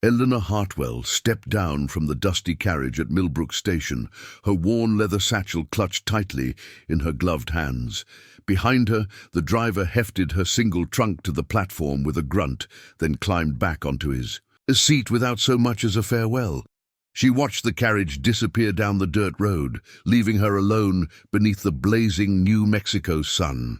Eleanor Hartwell stepped down from the dusty carriage at Millbrook Station, her worn leather satchel clutched tightly in her gloved hands. Behind her, the driver hefted her single trunk to the platform with a grunt, then climbed back onto his seat without so much as a farewell. She watched the carriage disappear down the dirt road, leaving her alone beneath the blazing New Mexico sun.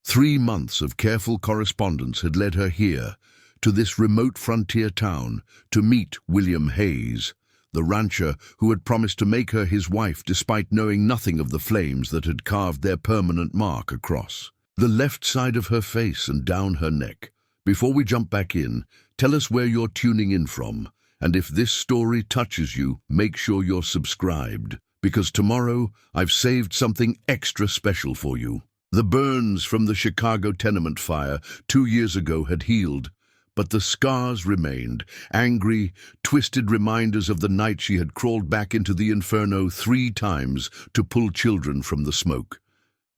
3 months of careful correspondence had led her here, to this remote frontier town, to meet William Hayes, the rancher who had promised to make her his wife despite knowing nothing of the flames that had carved their permanent mark across the left side of her face and down her neck. Before we jump back in, tell us where you're tuning in from, and if this story touches you, make sure you're subscribed, because tomorrow I've saved something extra special for you. The burns from the Chicago tenement fire 2 years ago had healed, but the scars remained, angry, twisted reminders of the night she had crawled back into the inferno 3 times to pull children from the smoke.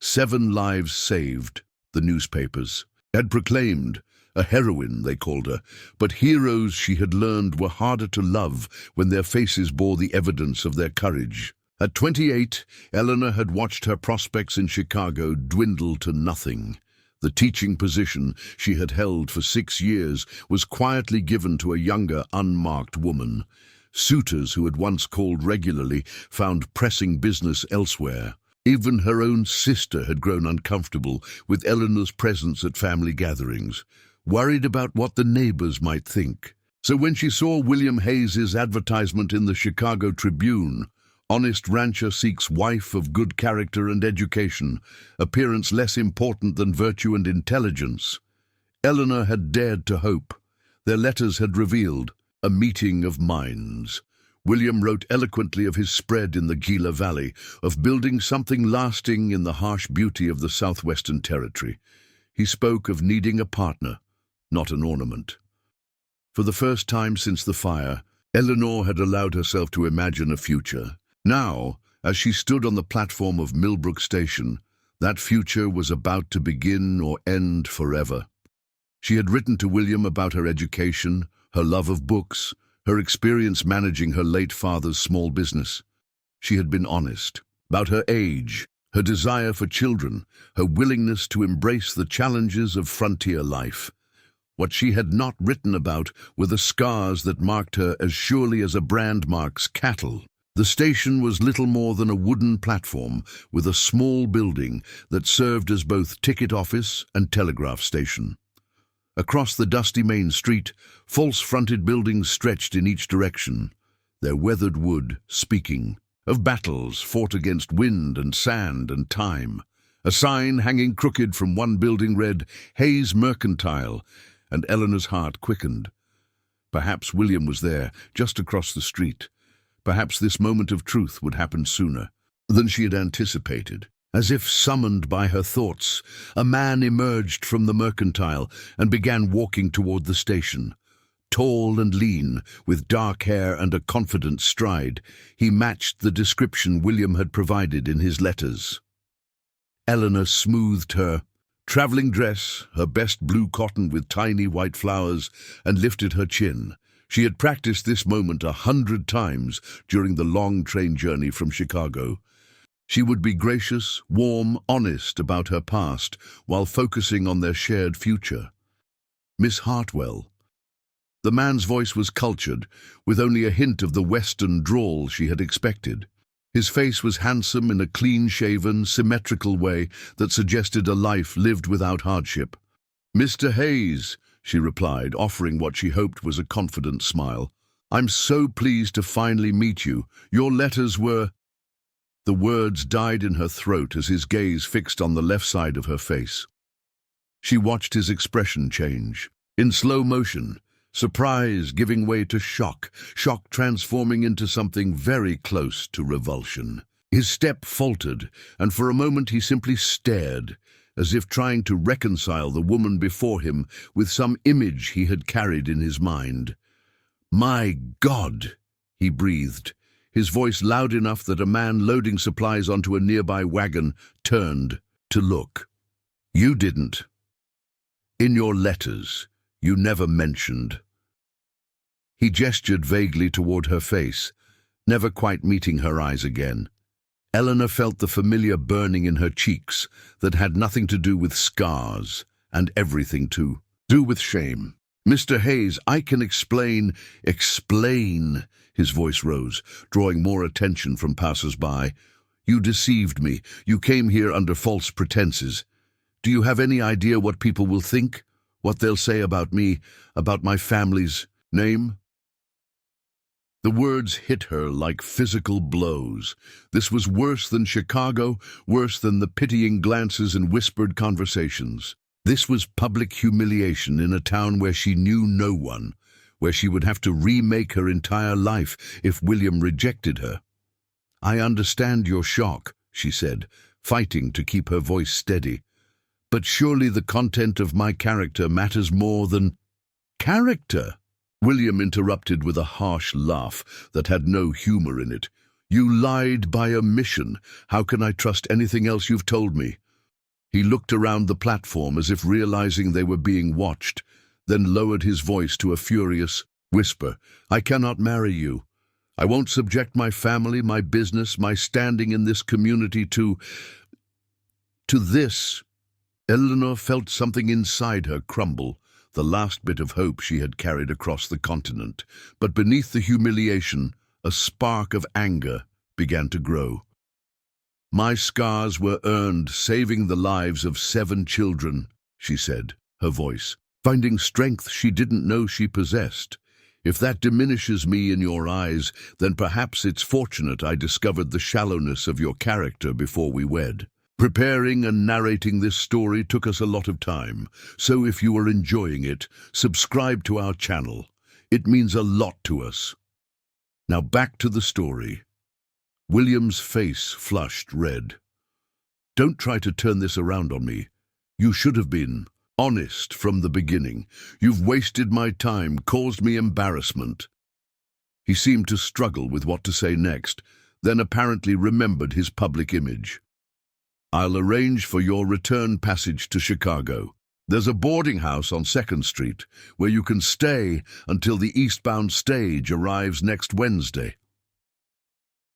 7 lives saved, the newspapers had proclaimed. A heroine, they called her, but heroes she had learned were harder to love when their faces bore the evidence of their courage. At 28, Eleanor had watched her prospects in Chicago dwindle to nothing. The teaching position she had held for 6 years was quietly given to a younger, unmarked woman. Suitors who had once called regularly found pressing business elsewhere. Even her own sister had grown uncomfortable with Eleanor's presence at family gatherings, worried about what the neighbors might think. So when she saw William Hayes's advertisement in the Chicago Tribune, honest rancher seeks wife of good character and education, appearance less important than virtue and intelligence, Eleanor had dared to hope. Their letters had revealed a meeting of minds. William wrote eloquently of his spread in the Gila Valley, of building something lasting in the harsh beauty of the Southwestern Territory. He spoke of needing a partner, not an ornament. For the first time since the fire, Eleanor had allowed herself to imagine a future. Now, as she stood on the platform of Millbrook Station, that future was about to begin or end forever. She had written to William about her education, her love of books, her experience managing her late father's small business. She had been honest about her age, her desire for children, her willingness to embrace the challenges of frontier life. What she had not written about were the scars that marked her as surely as a brand marks cattle. The station was little more than a wooden platform with a small building that served as both ticket office and telegraph station. Across the dusty main street, false-fronted buildings stretched in each direction, their weathered wood speaking of battles fought against wind and sand and time. A sign hanging crooked from one building read, "Hayes Mercantile," and Eleanor's heart quickened. Perhaps William was there, just across the street. Perhaps this moment of truth would happen sooner than she had anticipated. As if summoned by her thoughts, a man emerged from the mercantile and began walking toward the station. Tall and lean, with dark hair and a confident stride, he matched the description William had provided in his letters. Eleanor smoothed her traveling dress, her best blue cotton with tiny white flowers, and lifted her chin. She had practiced this moment 100 times during the long train journey from Chicago. She would be gracious, warm, honest about her past while focusing on their shared future. Miss Hartwell. The man's voice was cultured, with only a hint of the Western drawl she had expected. His face was handsome in a clean-shaven, symmetrical way that suggested a life lived without hardship. "Mr. Hayes," she replied, offering what she hoped was a confident smile. "I'm so pleased to finally meet you. Your letters were—" The words died in her throat as his gaze fixed on the left side of her face. She watched his expression change. In slow motion, surprise giving way to shock, shock transforming into something very close to revulsion. His step faltered, and for a moment he simply stared, as if trying to reconcile the woman before him with some image he had carried in his mind. "My God!" he breathed, his voice loud enough that a man loading supplies onto a nearby wagon turned to look. "You didn't. In your letters, you never mentioned He gestured vaguely toward her face, never quite meeting her eyes again. Eleanor felt the familiar burning in her cheeks that had nothing to do with scars and everything to do with shame. "Mr. Hayes, I can explain." "Explain," his voice rose, drawing more attention from passers-by. "You deceived me. You came here under false pretenses. Do you have any idea what people will think? What they'll say about me, about my family's name?" The words hit her like physical blows. This was worse than Chicago, worse than the pitying glances and whispered conversations. This was public humiliation in a town where she knew no one, where she would have to remake her entire life if William rejected her. "I understand your shock," she said, fighting to keep her voice steady. "But surely the content of my character matters more than—" "Character?" William interrupted with a harsh laugh that had no humor in it. "You lied by omission. How can I trust anything else you've told me?" He looked around the platform as if realizing they were being watched, then lowered his voice to a furious whisper. "I cannot marry you. I won't subject my family, my business, my standing in this community to this." Eleanor felt something inside her crumble, the last bit of hope she had carried across the continent. But beneath the humiliation, a spark of anger began to grow. "My scars were earned saving the lives of 7 children, she said, her voice finding strength she didn't know she possessed. "If that diminishes me in your eyes, then perhaps it's fortunate I discovered the shallowness of your character before we wed. Preparing and narrating this story took us a lot of time, so if you are enjoying it, subscribe to our channel. It means a lot to us. Now back to the story." William's face flushed red. "Don't try to turn this around on me. You should have been honest from the beginning. You've wasted my time, caused me embarrassment." He seemed to struggle with what to say next, then apparently remembered his public image. "I'll arrange for your return passage to Chicago. There's a boarding house on 2nd Street where you can stay until the eastbound stage arrives next Wednesday."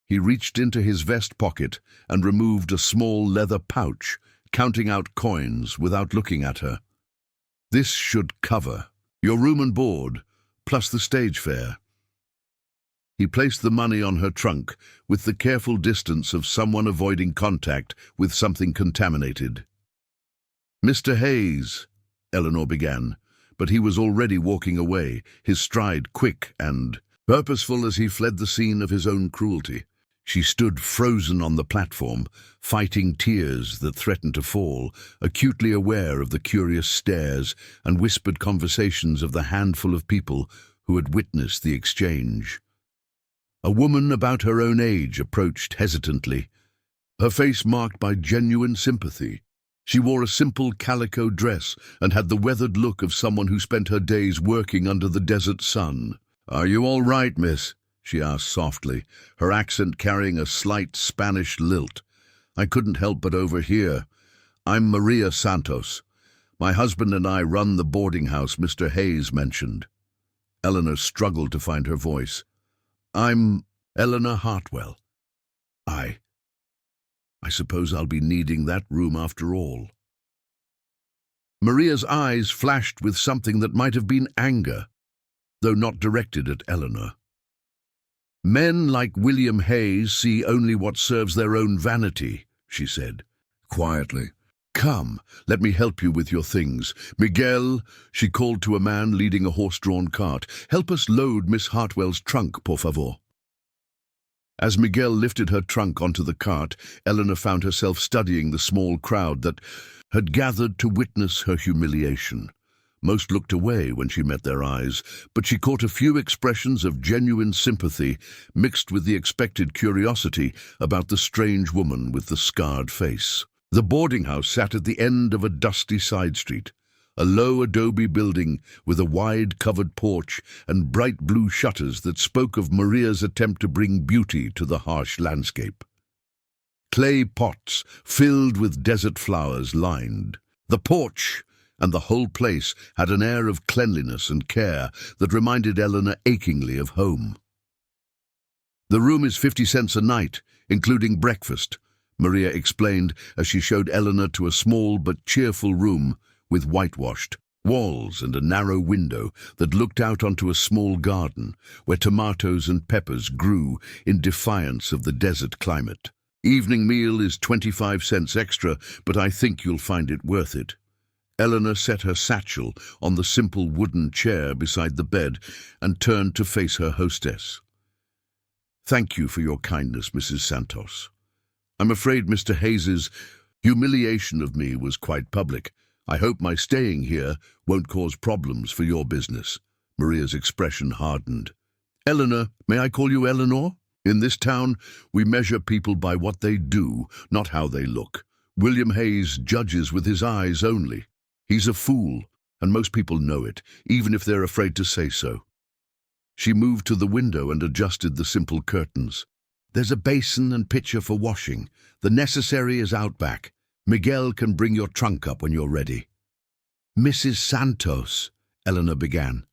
He reached into his vest pocket and removed a small leather pouch, counting out coins without looking at her. "This should cover your room and board, plus the stage fare." He placed the money on her trunk with the careful distance of someone avoiding contact with something contaminated. "Mr. Hayes," Eleanor began, but he was already walking away, his stride quick and purposeful as he fled the scene of his own cruelty. She stood frozen on the platform, fighting tears that threatened to fall, acutely aware of the curious stares and whispered conversations of the handful of people who had witnessed the exchange. A woman about her own age approached hesitantly, her face marked by genuine sympathy. She wore a simple calico dress and had the weathered look of someone who spent her days working under the desert sun. "Are you all right, miss?" she asked softly, her accent carrying a slight Spanish lilt. "I couldn't help but overhear. I'm Maria Santos. My husband and I run the boarding house Mr. Hayes mentioned." Eleanor struggled to find her voice. "I'm Eleanor Hartwell. I suppose I'll be needing that room after all." Maria's eyes flashed with something that might have been anger, though not directed at Eleanor. "Men like William Hayes see only what serves their own vanity," she said, quietly. "Come, let me help you with your things. Miguel," she called to a man leading a horse-drawn cart, "help us load Miss Hartwell's trunk, por favor." As Miguel lifted her trunk onto the cart, Eleanor found herself studying the small crowd that had gathered to witness her humiliation. Most looked away when she met their eyes, but she caught a few expressions of genuine sympathy mixed with the expected curiosity about the strange woman with the scarred face. The boarding house sat at the end of a dusty side street, a low adobe building with a wide covered porch and bright blue shutters that spoke of Maria's attempt to bring beauty to the harsh landscape. Clay pots filled with desert flowers lined the porch, and the whole place had an air of cleanliness and care that reminded Eleanor achingly of home. "The room is 50 cents a night, including breakfast," Maria explained as she showed Eleanor to a small but cheerful room with whitewashed walls and a narrow window that looked out onto a small garden where tomatoes and peppers grew in defiance of the desert climate. "Evening meal is 25 cents extra, but I think you'll find it worth it." Eleanor set her satchel on the simple wooden chair beside the bed and turned to face her hostess. "Thank you for your kindness, Mrs. Santos. I'm afraid Mr. Hayes's humiliation of me was quite public. I hope my staying here won't cause problems for your business." Maria's expression hardened. "Eleanor, may I call you Eleanor? In this town, we measure people by what they do, not how they look. William Hayes judges with his eyes only. He's a fool, and most people know it, even if they're afraid to say so." She moved to the window and adjusted the simple curtains. "There's a basin and pitcher for washing. The necessary is out back. Miguel can bring your trunk up when you're ready." "Mrs. Santos," Eleanor began,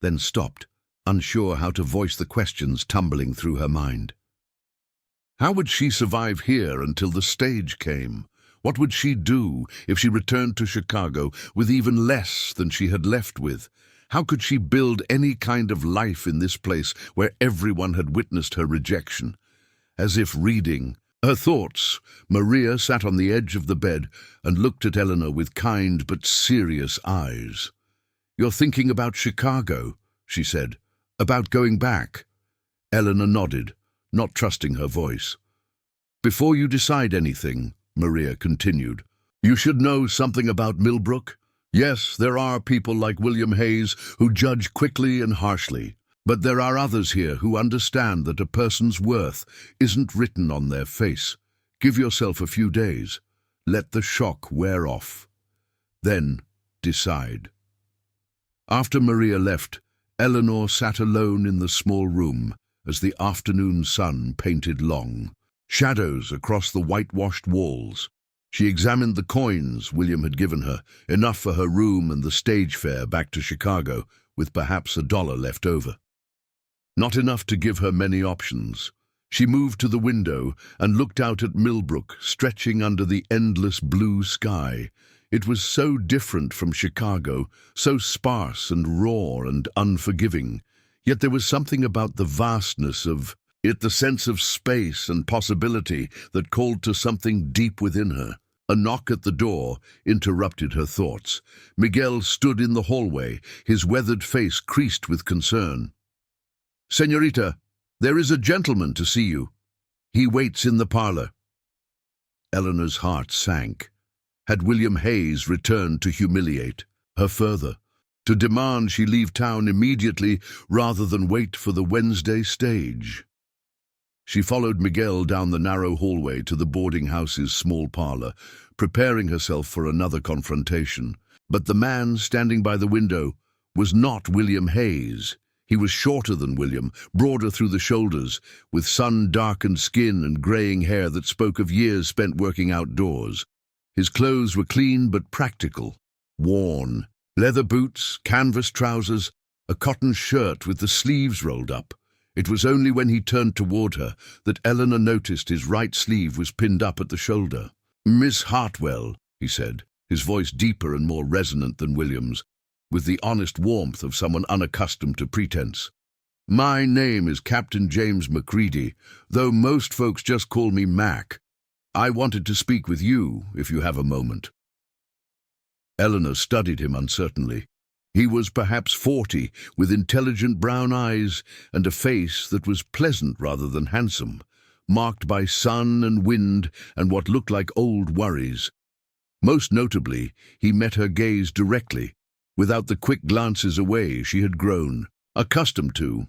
then stopped, unsure how to voice the questions tumbling through her mind. How would she survive here until the stage came? What would she do if she returned to Chicago with even less than she had left with? How could she build any kind of life in this place where everyone had witnessed her rejection? As if reading her thoughts, Maria sat on the edge of the bed and looked at Eleanor with kind but serious eyes. "You're thinking about Chicago," she said. "About going back?" Eleanor nodded, not trusting her voice. "Before you decide anything," Maria continued, "you should know something about Millbrook. Yes, there are people like William Hayes who judge quickly and harshly, but there are others here who understand that a person's worth isn't written on their face. Give yourself a few days. Let the shock wear off. Then decide." After Maria left, Eleanor sat alone in the small room as the afternoon sun painted long shadows across the whitewashed walls. She examined the coins William had given her, enough for her room and the stage fare back to Chicago, with perhaps $1 left over. Not enough to give her many options. She moved to the window and looked out at Millbrook, stretching under the endless blue sky. It was so different from Chicago, so sparse and raw and unforgiving. Yet there was something about the vastness of it, the sense of space and possibility that called to something deep within her. A knock at the door interrupted her thoughts. Miguel stood in the hallway, his weathered face creased with concern. "Señorita, there is a gentleman to see you. He waits in the parlor." Eleanor's heart sank. Had William Hayes returned to humiliate her further, to demand she leave town immediately rather than wait for the Wednesday stage? She followed Miguel down the narrow hallway to the boarding house's small parlor, preparing herself for another confrontation. But the man standing by the window was not William Hayes. He was shorter than William, broader through the shoulders, with sun-darkened skin and graying hair that spoke of years spent working outdoors. His clothes were clean but practical, worn. Leather boots, canvas trousers, a cotton shirt with the sleeves rolled up. It was only when he turned toward her that Eleanor noticed his right sleeve was pinned up at the shoulder. "Miss Hartwell," he said, his voice deeper and more resonant than William's, with the honest warmth of someone unaccustomed to pretense. "My name is Captain James Macready, though most folks just call me Mac. I wanted to speak with you, if you have a moment." Eleanor studied him uncertainly. He was perhaps 40, with intelligent brown eyes and a face that was pleasant rather than handsome, marked by sun and wind and what looked like old worries. Most notably, he met her gaze directly, without the quick glances away she had grown accustomed to.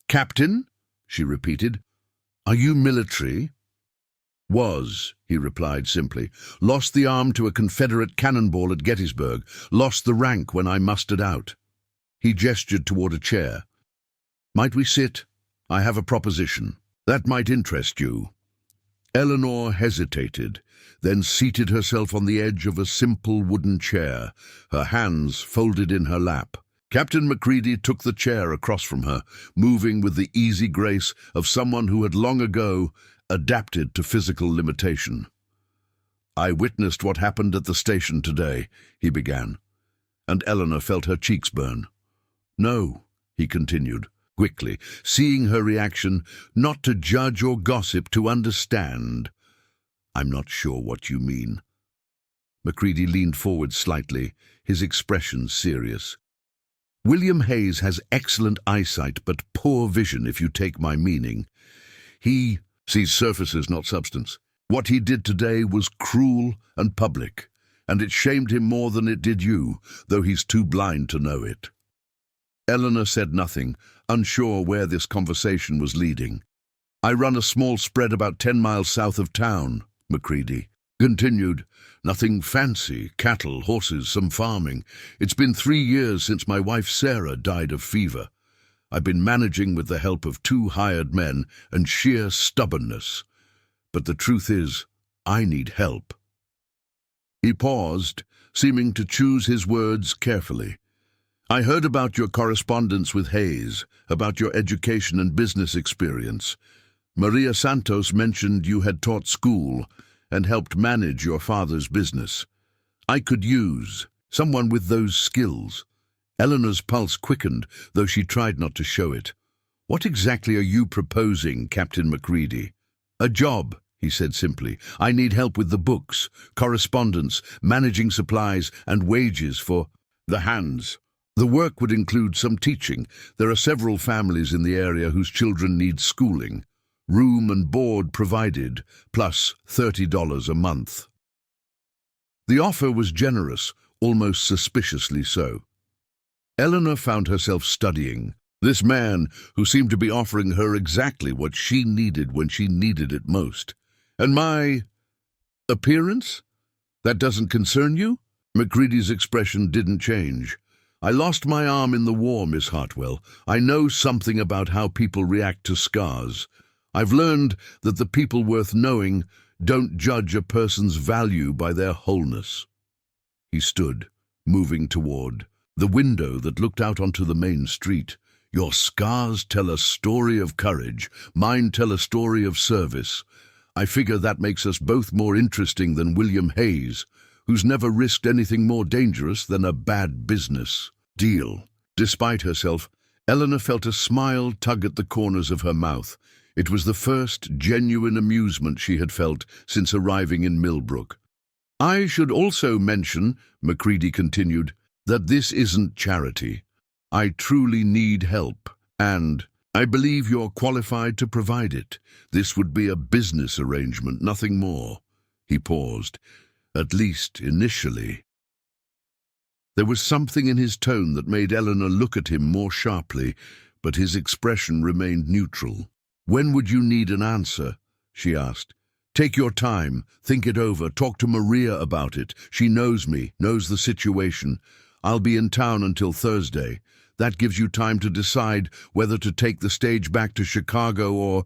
"Captain?" she repeated. "Are you military?" "Was," he replied simply. "Lost the arm to a Confederate cannonball at Gettysburg. Lost the rank when I mustered out." He gestured toward a chair. "Might we sit? I have a proposition. That might interest you." Eleanor hesitated, then seated herself on the edge of a simple wooden chair, her hands folded in her lap. Captain Macready took the chair across from her, moving with the easy grace of someone who had long ago adapted to physical limitation. "I witnessed what happened at the station today," he began, and Eleanor felt her cheeks burn. "No," he continued, quickly, seeing her reaction, "not to judge or gossip, to understand." "I'm not sure what you mean." Macready leaned forward slightly, his expression serious. "William Hayes has excellent eyesight but poor vision, if you take my meaning. He sees surfaces, not substance. What he did today was cruel and public, and it shamed him more than it did you, though he's too blind to know it." Eleanor said nothing, unsure where this conversation was leading. "I run a small spread about 10 miles south of town," Macready continued. "Nothing fancy, cattle, horses, some farming. It's been 3 years since my wife Sarah died of fever. I've been managing with the help of 2 hired men and sheer stubbornness. But the truth is, I need help." He paused, seeming to choose his words carefully. "I heard about your correspondence with Hayes, about your education and business experience. Maria Santos mentioned you had taught school and helped manage your father's business. I could use someone with those skills." Eleanor's pulse quickened, though she tried not to show it. "What exactly are you proposing, Captain Macready?" "A job," he said simply. "I need help with the books, correspondence, managing supplies, and wages for the hands. The work would include some teaching. There are several families in the area whose children need schooling. Room and board provided, plus $30 a month." The offer was generous, almost suspiciously so. Eleanor found herself studying this man who seemed to be offering her exactly what she needed when she needed it most. "And my appearance? That doesn't concern you?" Macready's expression didn't change. "I lost my arm in the war, Miss Hartwell. I know something about how people react to scars. I've learned that the people worth knowing don't judge a person's value by their wholeness." He stood, moving toward the window that looked out onto the main street. "Your scars tell a story of courage, mine tell a story of service. I figure that makes us both more interesting than William Hayes, who's never risked anything more dangerous than a bad business deal." Despite herself, Eleanor felt a smile tug at the corners of her mouth. It was the first genuine amusement she had felt since arriving in Millbrook. "I should also mention," Macready continued, "that this isn't charity. I truly need help, and I believe you're qualified to provide it. This would be a business arrangement, nothing more." He paused, "at least initially." There was something in his tone that made Eleanor look at him more sharply, but his expression remained neutral. "When would you need an answer?" she asked. "Take your time, think it over, talk to Maria about it. She knows me, knows the situation. I'll be in town until Thursday. That gives you time to decide whether to take the stage back to Chicago or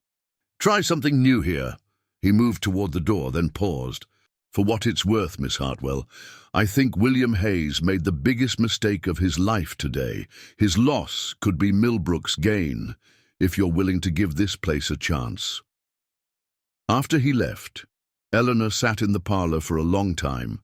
try something new here." He moved toward the door, then paused. "For what it's worth, Miss Hartwell, I think William Hayes made the biggest mistake of his life today. His loss could be Millbrook's gain, if you're willing to give this place a chance." After he left, Eleanor sat in the parlor for a long time,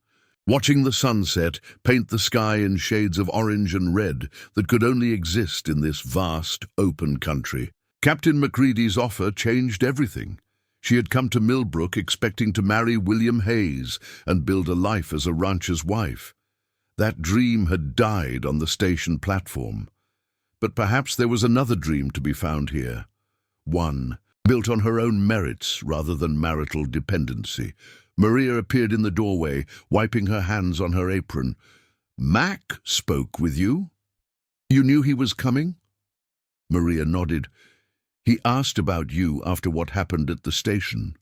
watching the sunset paint the sky in shades of orange and red that could only exist in this vast, open country. Captain Macready's offer changed everything. She had come to Millbrook expecting to marry William Hayes and build a life as a rancher's wife. That dream had died on the station platform. But perhaps there was another dream to be found here. One built on her own merits rather than marital dependency. Maria appeared in the doorway, wiping her hands on her apron. "Mac spoke with you? You knew he was coming?" Maria nodded. "He asked about you after what happened at the station."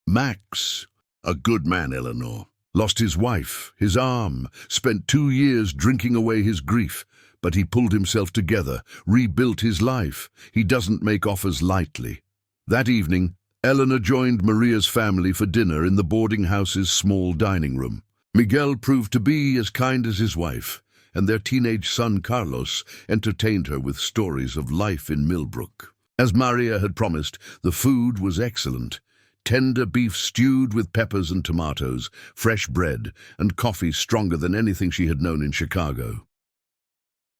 "Mac's a good man, Eleanor. Lost his wife, his arm, spent 2 years drinking away his grief. But he pulled himself together, rebuilt his life. He doesn't make offers lightly." That evening, Eleanor joined Maria's family for dinner in the boarding house's small dining room. Miguel proved to be as kind as his wife, and their teenage son Carlos entertained her with stories of life in Millbrook. As Maria had promised, the food was excellent. Tender beef stewed with peppers and tomatoes, fresh bread, and coffee stronger than anything she had known in Chicago.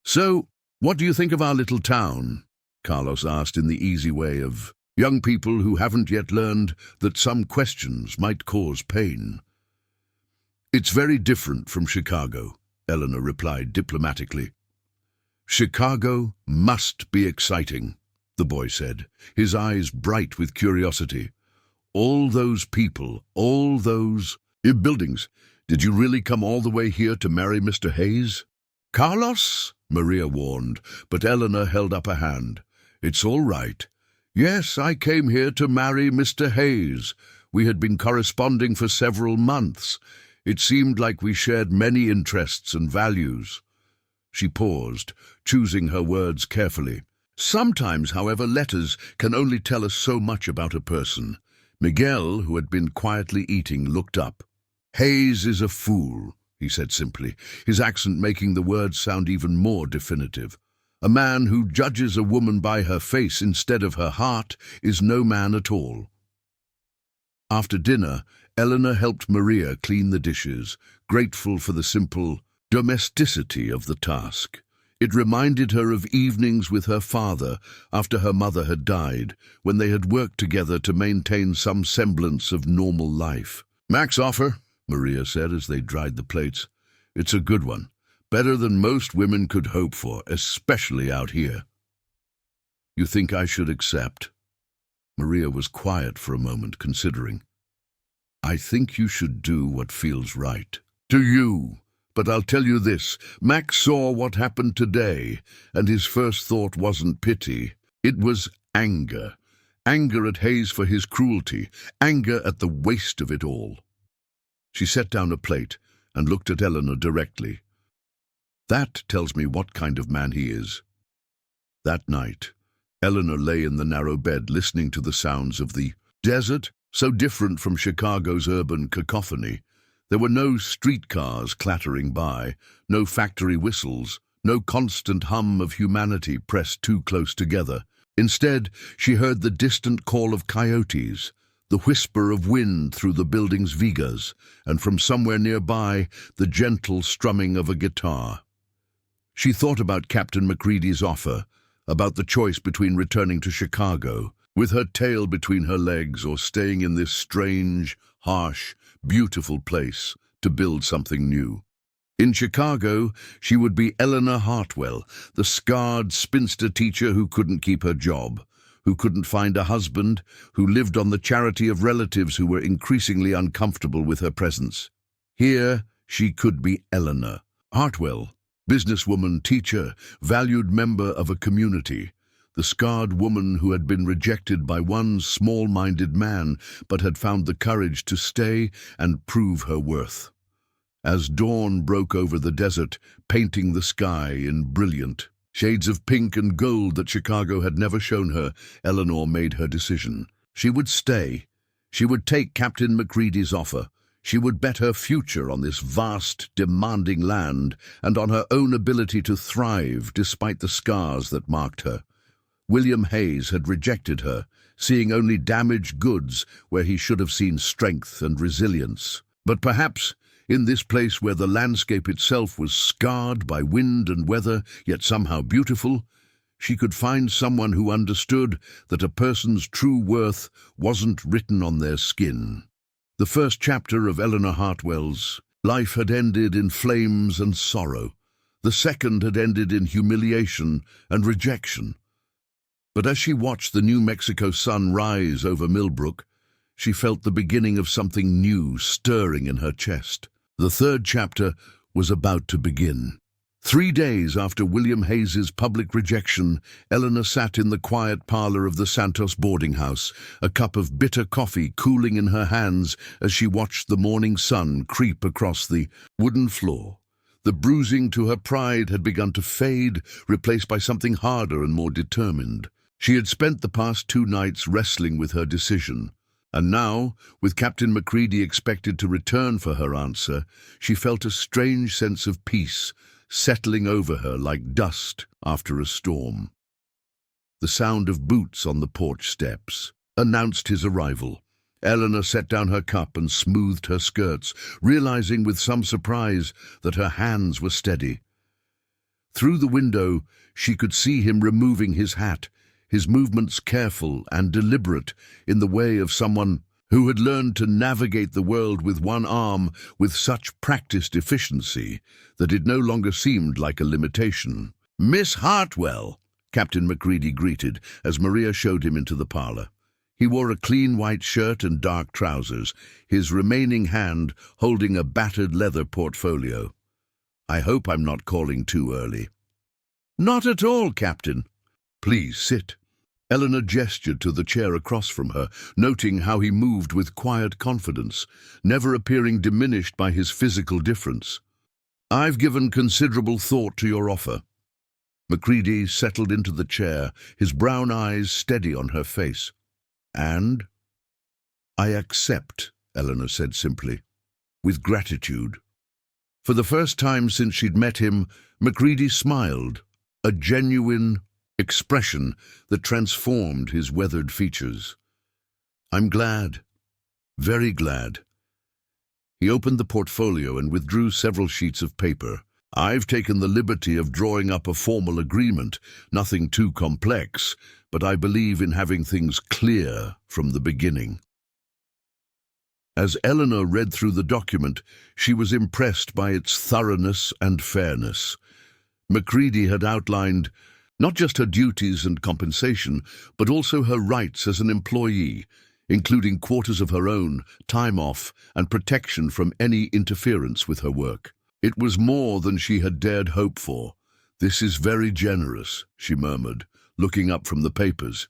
"So, what do you think of our little town?" Carlos asked in the easy way of young people who haven't yet learned that some questions might cause pain. "It's very different from Chicago," Eleanor replied diplomatically. "Chicago must be exciting," the boy said, his eyes bright with curiosity. "All those people, all those buildings. Did you really come all the way here to marry Mr. Hayes?" "Carlos," Maria warned, but Eleanor held up a hand. "It's all right. Yes, I came here to marry Mr. Hayes. We had been corresponding for several months. It seemed like we shared many interests and values." She paused, choosing her words carefully. "Sometimes, however, letters can only tell us so much about a person." Miguel, who had been quietly eating, looked up. "Hayes is a fool," he said simply, his accent making the words sound even more definitive. "A man who judges a woman by her face instead of her heart is no man at all." After dinner, Eleanor helped Maria clean the dishes, grateful for the simple domesticity of the task. It reminded her of evenings with her father after her mother had died, when they had worked together to maintain some semblance of normal life. "Mac's offer," Maria said as they dried the plates. "It's a good one. Better than most women could hope for, especially out here." "You think I should accept?" Maria was quiet for a moment, considering. "I think you should do what feels right. To you. But I'll tell you this, Mac saw what happened today, and his first thought wasn't pity. It was anger. Anger at Hayes for his cruelty. Anger at the waste of it all." She set down a plate and looked at Eleanor directly. "That tells me what kind of man he is." That night, Eleanor lay in the narrow bed listening to the sounds of the desert, so different from Chicago's urban cacophony. There were no streetcars clattering by, no factory whistles, no constant hum of humanity pressed too close together. Instead, she heard the distant call of coyotes, the whisper of wind through the building's vigas, and from somewhere nearby, the gentle strumming of a guitar. She thought about Captain Macready's offer, about the choice between returning to Chicago, with her tail between her legs, or staying in this strange, harsh, beautiful place to build something new. In Chicago, she would be Eleanor Hartwell, the scarred spinster teacher who couldn't keep her job, who couldn't find a husband, who lived on the charity of relatives who were increasingly uncomfortable with her presence. Here, she could be Eleanor Hartwell, businesswoman, teacher, valued member of a community, the scarred woman who had been rejected by one small-minded man but had found the courage to stay and prove her worth. As dawn broke over the desert, painting the sky in brilliant shades of pink and gold that Chicago had never shown her, Eleanor made her decision. She would stay. She would take Captain Macready's offer. She would bet her future on this vast, demanding land and on her own ability to thrive despite the scars that marked her. William Hayes had rejected her, seeing only damaged goods where he should have seen strength and resilience. But perhaps, in this place where the landscape itself was scarred by wind and weather, yet somehow beautiful, she could find someone who understood that a person's true worth wasn't written on their skin. The first chapter of Eleanor Hartwell's life had ended in flames and sorrow. The second had ended in humiliation and rejection. But as she watched the New Mexico sun rise over Millbrook, she felt the beginning of something new stirring in her chest. The third chapter was about to begin. 3 days after William Hayes's public rejection, Eleanor sat in the quiet parlor of the Santos boarding house, a cup of bitter coffee cooling in her hands as she watched the morning sun creep across the wooden floor. The bruising to her pride had begun to fade, replaced by something harder and more determined. She had spent the past 2 nights wrestling with her decision, and now, with Captain Macready expected to return for her answer, she felt a strange sense of peace settling over her like dust after a storm. The sound of boots on the porch steps announced his arrival. Eleanor set down her cup and smoothed her skirts, realizing with some surprise that her hands were steady. Through the window, she could see him removing his hat, his movements careful and deliberate in the way of someone who had learned to navigate the world with one arm with such practiced efficiency that it no longer seemed like a limitation. "Miss Hartwell," Captain Macready greeted as Maria showed him into the parlour. He wore a clean white shirt and dark trousers, his remaining hand holding a battered leather portfolio. "I hope I'm not calling too early." "Not at all, Captain." "Please sit." Eleanor gestured to the chair across from her, noting how he moved with quiet confidence, never appearing diminished by his physical difference. "I've given considerable thought to your offer." Macready settled into the chair, his brown eyes steady on her face. "And?" "I accept," Eleanor said simply, with gratitude. For the first time since she'd met him, Macready smiled, a genuine expression that transformed his weathered features. "I'm glad, very glad." He opened the portfolio and withdrew several sheets of paper. "I've taken the liberty of drawing up a formal agreement, nothing too complex, but I believe in having things clear from the beginning." As Eleanor read through the document, she was impressed by its thoroughness and fairness. Macready had outlined not just her duties and compensation, but also her rights as an employee, including quarters of her own, time off, and protection from any interference with her work. It was more than she had dared hope for. "This is very generous," she murmured, looking up from the papers.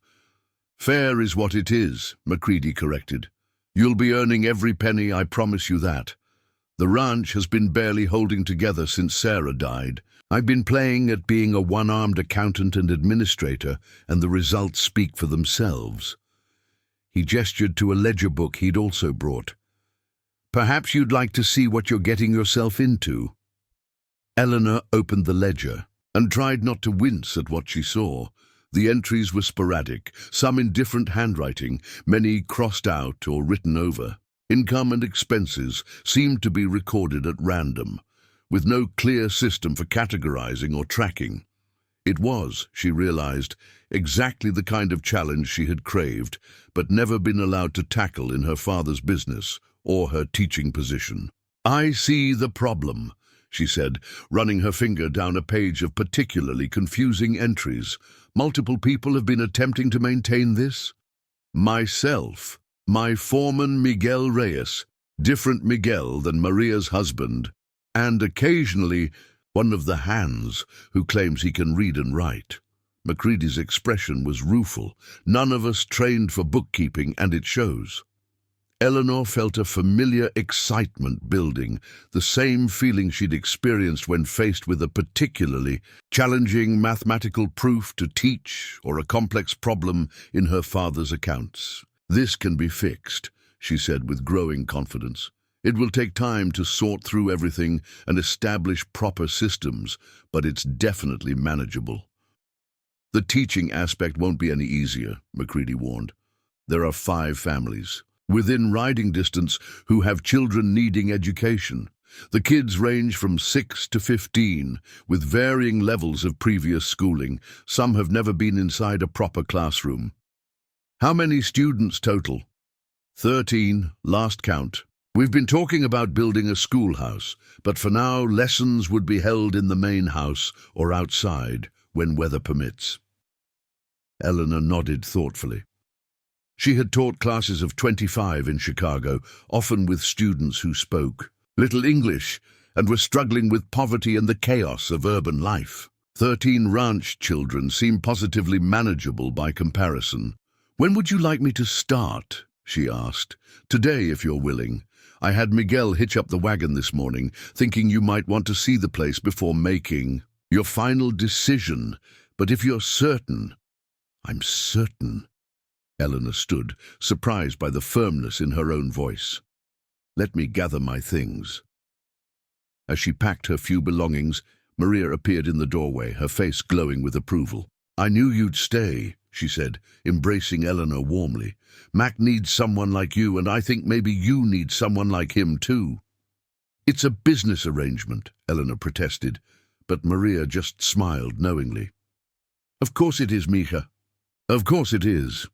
"Fair is what it is," Macready corrected. "You'll be earning every penny, I promise you that. The ranch has been barely holding together since Sarah died. I've been playing at being a one-armed accountant and administrator, and the results speak for themselves." He gestured to a ledger book he'd also brought. "Perhaps you'd like to see what you're getting yourself into." Eleanor opened the ledger and tried not to wince at what she saw. The entries were sporadic, some in different handwriting, many crossed out or written over. Income and expenses seemed to be recorded at random, with no clear system for categorizing or tracking. It was, she realized, exactly the kind of challenge she had craved, but never been allowed to tackle in her father's business or her teaching position. "I see the problem," she said, running her finger down a page of particularly confusing entries. "Multiple people have been attempting to maintain this. Myself, my foreman Miguel Reyes, different Miguel than Maria's husband, and occasionally one of the hands who claims he can read and write." Macready's expression was rueful. "None of us trained for bookkeeping, and it shows." Eleanor felt a familiar excitement building, the same feeling she'd experienced when faced with a particularly challenging mathematical proof to teach or a complex problem in her father's accounts. "This can be fixed," she said with growing confidence. "It will take time to sort through everything and establish proper systems, but it's definitely manageable." "The teaching aspect won't be any easier," Macready warned. "There are 5 families within riding distance who have children needing education. The kids range from 6 to 15, with varying levels of previous schooling. Some have never been inside a proper classroom." "How many students total?" 13, last count. "We've been talking about building a schoolhouse, but for now lessons would be held in the main house or outside when weather permits." Eleanor nodded thoughtfully. She had taught classes of 25 in Chicago, often with students who spoke little English and were struggling with poverty and the chaos of urban life. 13 ranch children seemed positively manageable by comparison. "When would you like me to start?" she asked. "Today, if you're willing. I had Miguel hitch up the wagon this morning, thinking you might want to see the place before making your final decision. But if you're certain..." I'm certain. Eleanor stood, surprised by the firmness in her own voice. Let me gather my things. As she packed her few belongings, Maria appeared in the doorway, her face glowing with approval. I knew you'd stay, she said, embracing Eleanor warmly. Mac needs someone like you, and I think maybe you need someone like him too. It's a business arrangement, Eleanor protested, but Maria just smiled knowingly. Of course it is, Mija. Of course it is.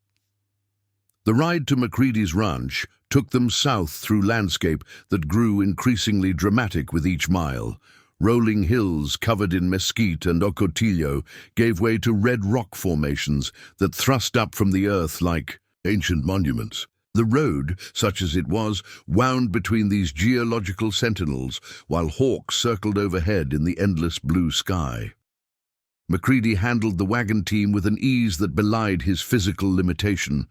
The ride to Macready's ranch took them south through landscape that grew increasingly dramatic with each mile. Rolling hills covered in mesquite and ocotillo gave way to red rock formations that thrust up from the earth like ancient monuments. The road, such as it was, wound between these geological sentinels, while hawks circled overhead in the endless blue sky. Macready handled the wagon team with an ease that belied his physical limitation.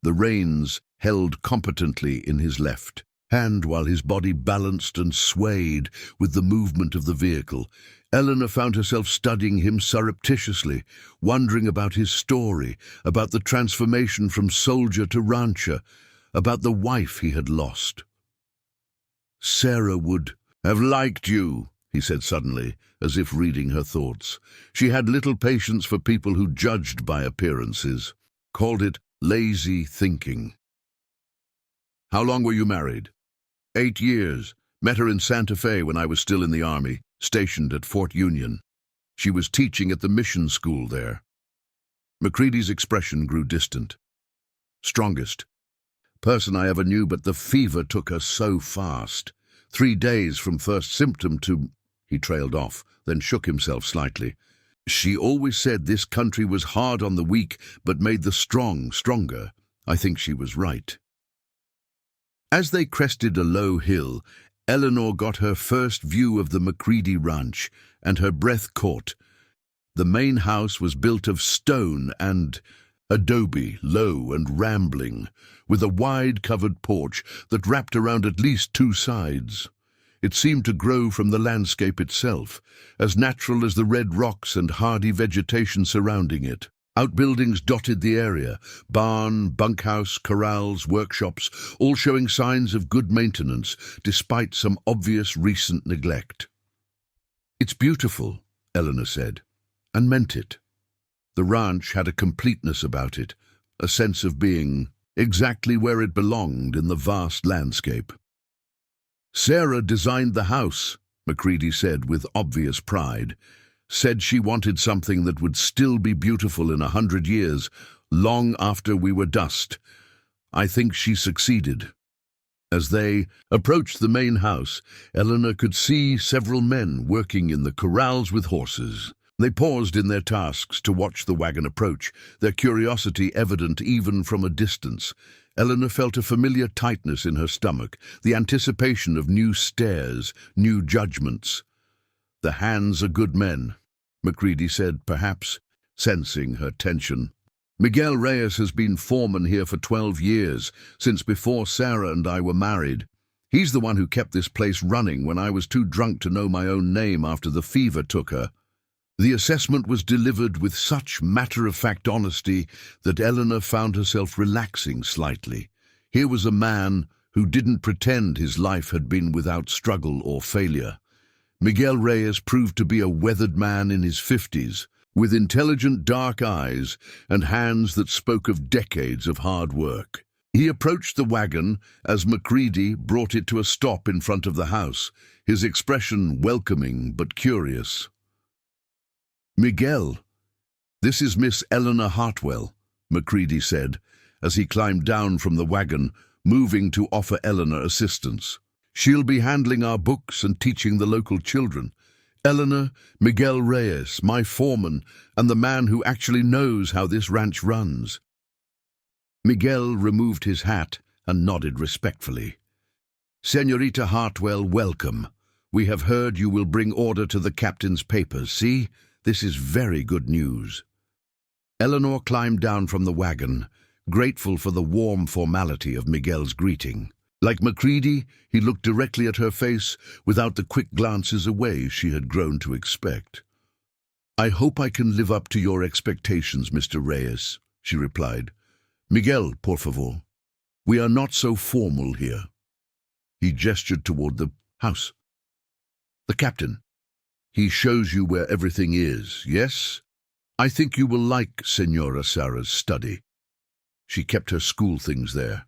The reins held competently in his left hand while his body balanced and swayed with the movement of the vehicle. Eleanor found herself studying him surreptitiously, wondering about his story, about the transformation from soldier to rancher, about the wife he had lost. Sarah would have liked you, he said suddenly, as if reading her thoughts. She had little patience for people who judged by appearances, called it lazy thinking. How long were you married? 8 years. Met her in Santa Fe when I was still in the Army, stationed at Fort Union. She was teaching at the mission school there. Macready's expression grew distant. Strongest person I ever knew, but the fever took her so fast. 3 days from first symptom to... He trailed off, then shook himself slightly. She always said this country was hard on the weak, but made the strong stronger. I think she was right. As they crested a low hill, Eleanor got her first view of the Macready ranch, and her breath caught. The main house was built of stone and adobe, low and rambling, with a wide covered porch that wrapped around at least 2 sides. It seemed to grow from the landscape itself, as natural as the red rocks and hardy vegetation surrounding it. Outbuildings dotted the area, barn, bunkhouse, corrals, workshops, all showing signs of good maintenance, despite some obvious recent neglect. It's beautiful, Eleanor said, and meant it. The ranch had a completeness about it, a sense of being exactly where it belonged in the vast landscape. Sarah designed the house, Macready said with obvious pride. Said she wanted something that would still be beautiful in 100 years, long after we were dust. I think she succeeded. As they approached the main house, Eleanor could see several men working in the corrals with horses. They paused in their tasks to watch the wagon approach, their curiosity evident even from a distance. Eleanor felt a familiar tightness in her stomach, the anticipation of new stares, new judgments. The hands are good men, Macready said, perhaps sensing her tension. Miguel Reyes has been foreman here for 12 years, since before Sarah and I were married. He's the one who kept this place running when I was too drunk to know my own name after the fever took her. The assessment was delivered with such matter-of-fact honesty that Eleanor found herself relaxing slightly. Here was a man who didn't pretend his life had been without struggle or failure. Miguel Reyes proved to be a weathered man in his 50s, with intelligent dark eyes and hands that spoke of decades of hard work. He approached the wagon as Macready brought it to a stop in front of the house, his expression welcoming but curious. Miguel, this is Miss Eleanor Hartwell, Macready said, as he climbed down from the wagon, moving to offer Eleanor assistance. She'll be handling our books and teaching the local children. Eleanor, Miguel Reyes, my foreman, and the man who actually knows how this ranch runs. Miguel removed his hat and nodded respectfully. Señorita Hartwell, welcome. We have heard you will bring order to the captain's papers, see? This is very good news. Eleanor climbed down from the wagon, grateful for the warm formality of Miguel's greeting. Like Macready, he looked directly at her face without the quick glances away she had grown to expect. I hope I can live up to your expectations, Mr. Reyes, she replied. Miguel, por favor. We are not so formal here. He gestured toward the house. The captain. He shows you where everything is, yes? I think you will like Senora Sarah's study. She kept her school things there.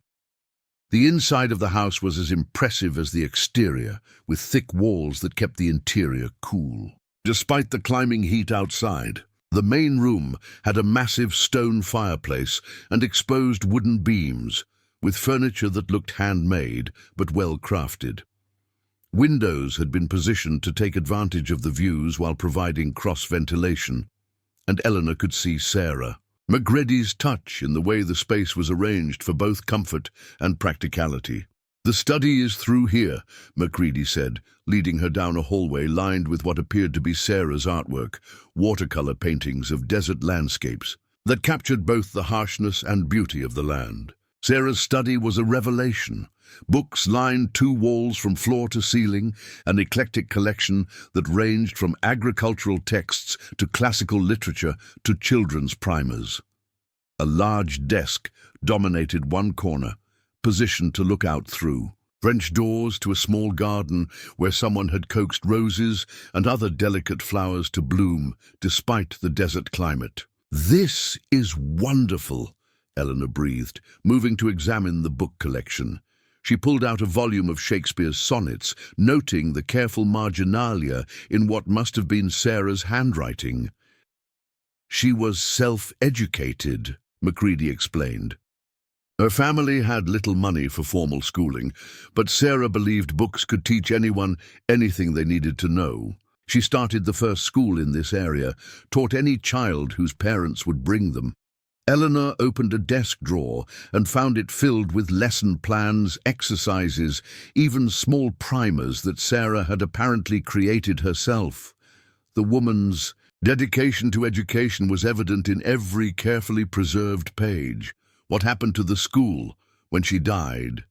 The inside of the house was as impressive as the exterior, with thick walls that kept the interior cool. Despite the climbing heat outside, the main room had a massive stone fireplace and exposed wooden beams, with furniture that looked handmade but well crafted. Windows had been positioned to take advantage of the views while providing cross-ventilation, and Eleanor could see Sarah. Macready's touch in the way the space was arranged for both comfort and practicality. The study is through here, Macready said, leading her down a hallway lined with what appeared to be Sarah's artwork, watercolor paintings of desert landscapes that captured both the harshness and beauty of the land. Sarah's study was a revelation. Books lined 2 walls from floor to ceiling, an eclectic collection that ranged from agricultural texts to classical literature to children's primers. A large desk dominated one corner, positioned to look out through. French doors to a small garden where someone had coaxed roses and other delicate flowers to bloom despite the desert climate. "This is wonderful," Eleanor breathed, moving to examine the book collection. She pulled out a volume of Shakespeare's sonnets, noting the careful marginalia in what must have been Sarah's handwriting. She was self-educated, Macready explained. Her family had little money for formal schooling, but Sarah believed books could teach anyone anything they needed to know. She started the first school in this area, taught any child whose parents would bring them. Eleanor opened a desk drawer and found it filled with lesson plans, exercises, even small primers that Sarah had apparently created herself. The woman's dedication to education was evident in every carefully preserved page. What happened to the school when she died?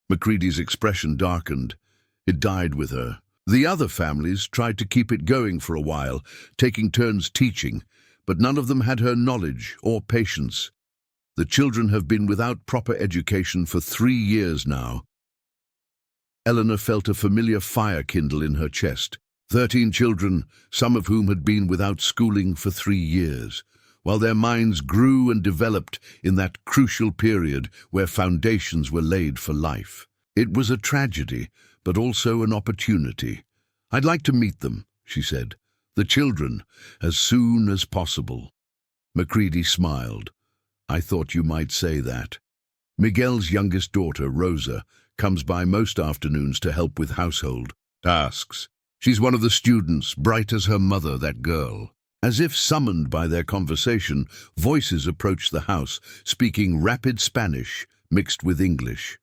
Macready's expression darkened. It died with her. The other families tried to keep it going for a while, taking turns teaching, but none of them had her knowledge or patience. The children have been without proper education for 3 years now. Eleanor felt a familiar fire kindle in her chest. 13 children, some of whom had been without schooling for 3 years, while their minds grew and developed in that crucial period where foundations were laid for life. It was a tragedy, but also an opportunity. "I'd like to meet them," she said. "The children, as soon as possible." Macready smiled. "I thought you might say that." Miguel's youngest daughter, Rosa, comes by most afternoons to help with household tasks. She's one of the students, bright as her mother, that girl. As if summoned by their conversation, voices approached the house, speaking rapid Spanish mixed with English.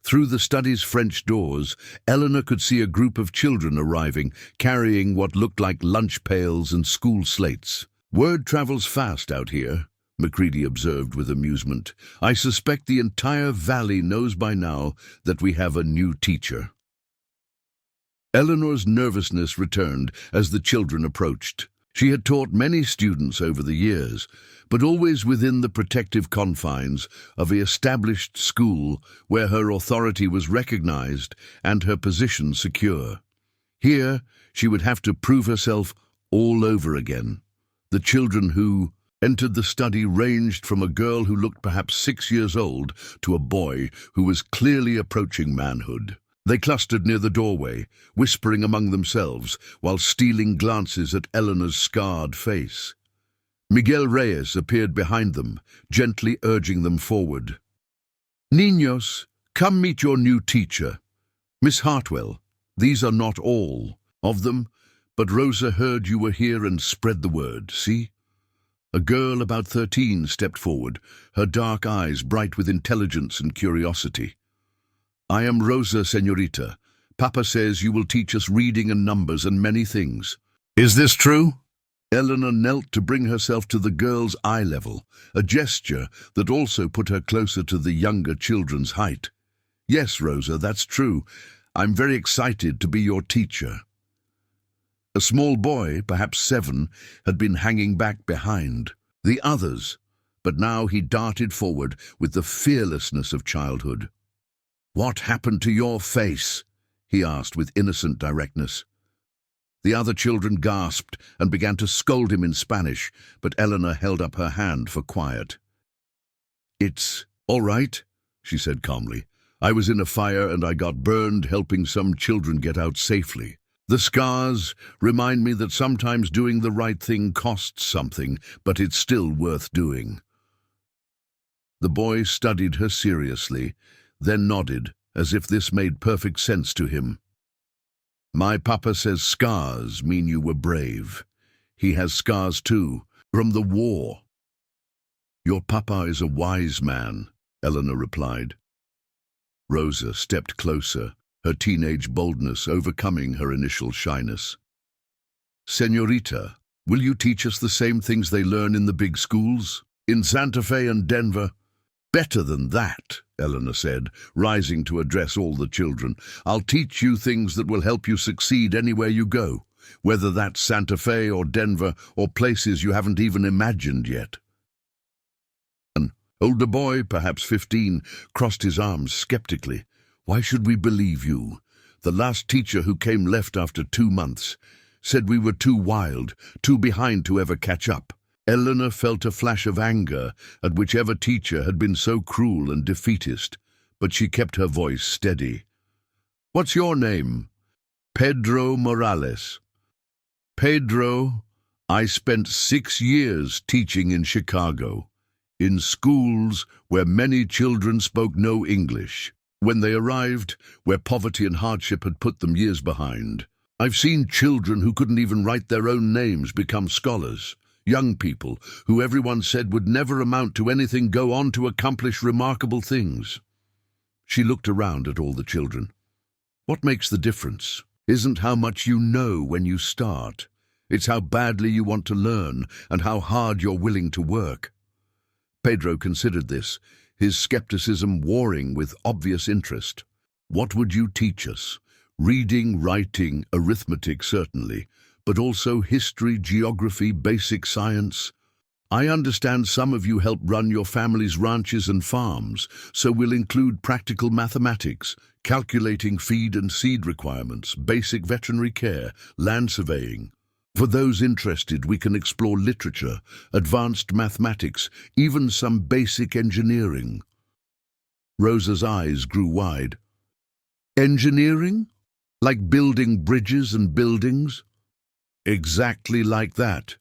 Through the study's French doors, Eleanor could see a group of children arriving, carrying what looked like lunch pails and school slates. "Word travels fast out here," Macready observed with amusement. "I suspect the entire valley knows by now that we have a new teacher." Eleanor's nervousness returned as the children approached. She had taught many students over the years, but always within the protective confines of an established school where her authority was recognized and her position secure. Here, she would have to prove herself all over again. The children who entered the study ranged from a girl who looked perhaps 6 years old to a boy who was clearly approaching manhood. They clustered near the doorway, whispering among themselves while stealing glances at Eleanor's scarred face. Miguel Reyes appeared behind them, gently urging them forward. "Niños, come meet your new teacher. Miss Hartwell, these are not all of them, but Rosa heard you were here and spread the word, see?" A girl about 13 stepped forward, her dark eyes bright with intelligence and curiosity. "I am Rosa, señorita. Papa says you will teach us reading and numbers and many things." "Is this true?" Eleanor knelt to bring herself to the girl's eye level, a gesture that also put her closer to the younger children's height. "Yes, Rosa, that's true. I'm very excited to be your teacher." A small boy, perhaps 7, had been hanging back behind. The others, but now he darted forward with the fearlessness of childhood. "What happened to your face?" he asked with innocent directness. The other children gasped and began to scold him in Spanish, but Eleanor held up her hand for quiet. "It's all right," she said calmly. "I was in a fire and I got burned helping some children get out safely. The scars remind me that sometimes doing the right thing costs something, but it's still worth doing." The boy studied her seriously, then nodded, as if this made perfect sense to him. "My papa says scars mean you were brave. He has scars too, from the war." "Your papa is a wise man," Eleanor replied. Rosa stepped closer, her teenage boldness overcoming her initial shyness. "Señorita, will you teach us the same things they learn in the big schools? In Santa Fe and Denver?" "Better than that," Eleanor said, rising to address all the children. "I'll teach you things that will help you succeed anywhere you go, whether that's Santa Fe or Denver or places you haven't even imagined yet." An older boy, perhaps 15, crossed his arms skeptically. "Why should we believe you? The last teacher who came left after 2 months. Said we were too wild, too behind to ever catch up." Eleanor felt a flash of anger at whichever teacher had been so cruel and defeatist, but she kept her voice steady. "What's your name?" "Pedro Morales." "Pedro, I spent 6 years teaching in Chicago, in schools where many children spoke no English. When they arrived, where poverty and hardship had put them years behind. I've seen children who couldn't even write their own names become scholars. Young people who everyone said would never amount to anything go on to accomplish remarkable things." She looked around at all the children. "What makes the difference isn't how much you know when you start. It's how badly you want to learn and how hard you're willing to work." Pedro considered this, his skepticism warring with obvious interest. "What would you teach us? Reading, writing, arithmetic certainly, but also history, geography, basic science. I understand some of you help run your family's ranches and farms, so we'll include practical mathematics, calculating feed and seed requirements, basic veterinary care, land surveying. For those interested, we can explore literature, advanced mathematics, even some basic engineering." Rosa's eyes grew wide. "Engineering? Like building bridges and buildings?" "Exactly like that.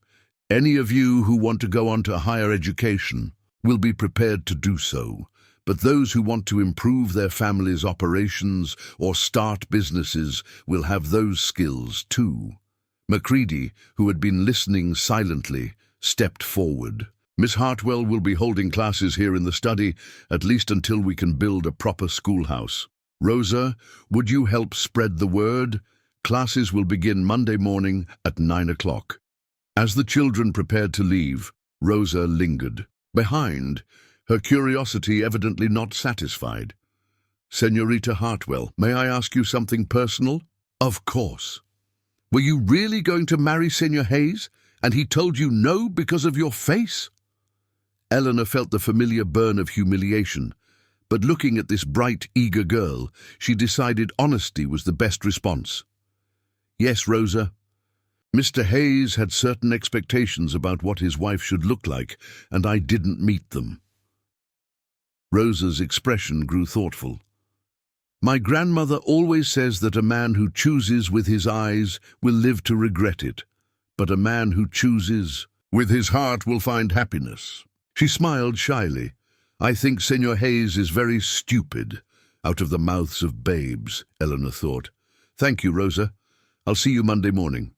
Any of you who want to go on to higher education will be prepared to do so, but those who want to improve their family's operations or start businesses will have those skills too." Macready, who had been listening silently, stepped forward. "Miss Hartwell will be holding classes here in the study, at least until we can build a proper schoolhouse. Rosa, would you help spread the word? Classes will begin Monday morning at 9 o'clock. As the children prepared to leave, Rosa lingered. Behind, her curiosity evidently not satisfied. "Señorita Hartwell, may I ask you something personal?" "Of course." "Were you really going to marry Señor Hayes, and he told you no because of your face?" Eleanor felt the familiar burn of humiliation, but looking at this bright, eager girl, she decided honesty was the best response. "Yes, Rosa. Mr. Hayes had certain expectations about what his wife should look like, and I didn't meet them." Rosa's expression grew thoughtful. "My grandmother always says that a man who chooses with his eyes will live to regret it, but a man who chooses with his heart will find happiness." She smiled shyly. "I think Señor Hayes is very stupid." Out of the mouths of babes, Eleanor thought. "Thank you, Rosa. I'll see you Monday morning."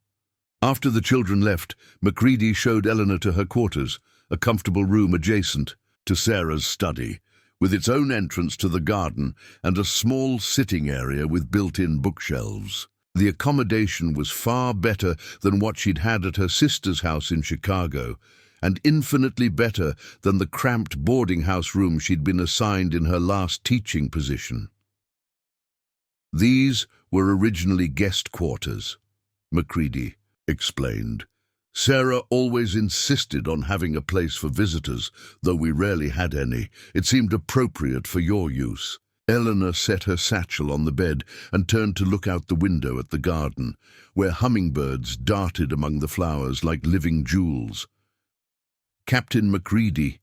After the children left, Macready showed Eleanor to her quarters, a comfortable room adjacent to Sarah's study, with its own entrance to the garden and a small sitting area with built-in bookshelves. The accommodation was far better than what she'd had at her sister's house in Chicago, and infinitely better than the cramped boarding house room she'd been assigned in her last teaching position. These were originally guest quarters. Macready explained. Sarah always insisted on having a place for visitors, though we rarely had any. It seemed appropriate for your use. Eleanor set her satchel on the bed and turned to look out the window at the garden, where hummingbirds darted among the flowers like living jewels. Captain Macready,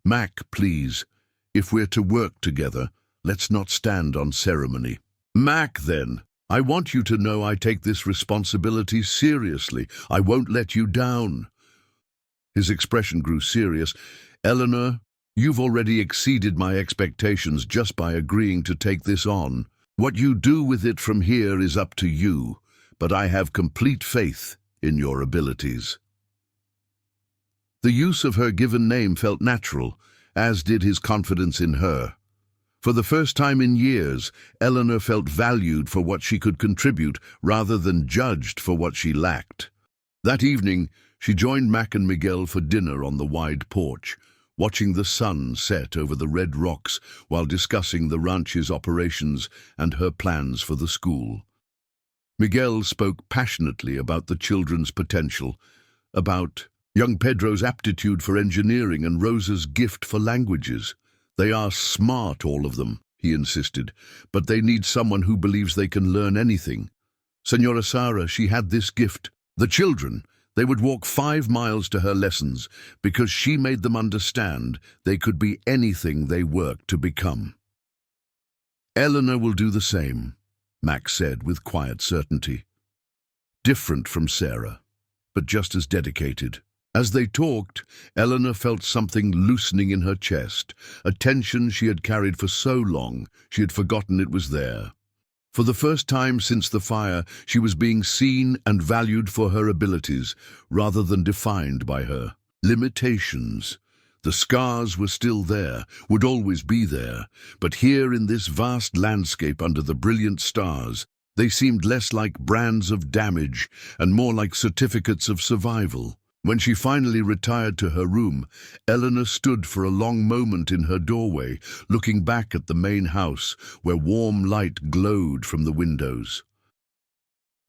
Mac, please. If we're to work together, let's not stand on ceremony. Mac, then. I want you to know I take this responsibility seriously. I won't let you down. His expression grew serious. Eleanor, you've already exceeded my expectations just by agreeing to take this on. What you do with it from here is up to you, but I have complete faith in your abilities. The use of her given name felt natural, as did his confidence in her. For the first time in years, Eleanor felt valued for what she could contribute rather than judged for what she lacked. That evening, she joined Mac and Miguel for dinner on the wide porch, watching the sun set over the red rocks while discussing the ranch's operations and her plans for the school. Miguel spoke passionately about the children's potential, about young Pedro's aptitude for engineering and Rosa's gift for languages. They are smart, all of them, he insisted, but they need someone who believes they can learn anything. Senora Sara, she had this gift. The children, they would walk 5 miles to her lessons because she made them understand they could be anything they worked to become. Eleanor will do the same, Max said with quiet certainty. Different from Sarah, but just as dedicated. As they talked, Eleanor felt something loosening in her chest, a tension she had carried for so long she had forgotten it was there. For the first time since the fire, she was being seen and valued for her abilities, rather than defined by her limitations. The scars were still there, would always be there, but here in this vast landscape under the brilliant stars, they seemed less like brands of damage and more like certificates of survival. When she finally retired to her room, Eleanor stood for a long moment in her doorway, looking back at the main house, where warm light glowed from the windows.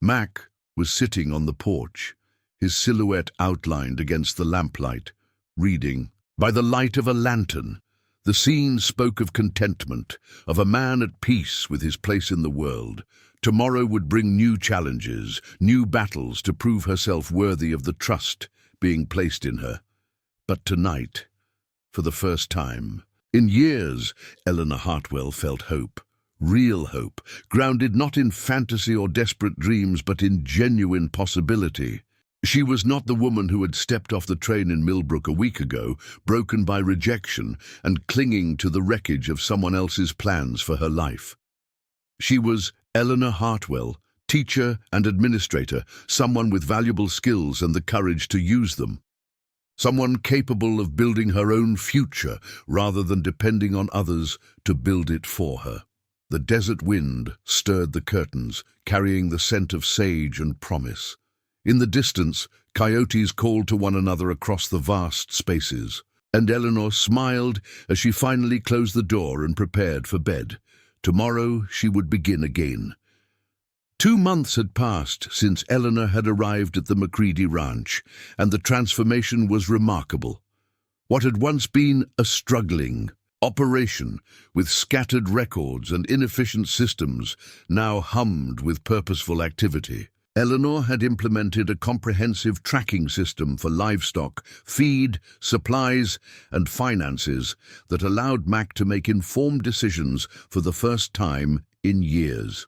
Mac was sitting on the porch, his silhouette outlined against the lamplight, reading. By the light of a lantern, the scene spoke of contentment, of a man at peace with his place in the world. Tomorrow would bring new challenges, new battles to prove herself worthy of the trust being placed in her. But tonight, for the first time in years, Eleanor Hartwell felt hope. Real hope, grounded not in fantasy or desperate dreams, but in genuine possibility. She was not the woman who had stepped off the train in Millbrook a week ago, broken by rejection and clinging to the wreckage of someone else's plans for her life. She was Eleanor Hartwell, teacher and administrator, someone with valuable skills and the courage to use them. Someone capable of building her own future rather than depending on others to build it for her. The desert wind stirred the curtains, carrying the scent of sage and promise. In the distance, coyotes called to one another across the vast spaces, and Eleanor smiled as she finally closed the door and prepared for bed. Tomorrow she would begin again. 2 months had passed since Eleanor had arrived at the Macready Ranch, and the transformation was remarkable. What had once been a struggling operation with scattered records and inefficient systems now hummed with purposeful activity. Eleanor had implemented a comprehensive tracking system for livestock, feed, supplies, and finances that allowed Mac to make informed decisions for the first time in years.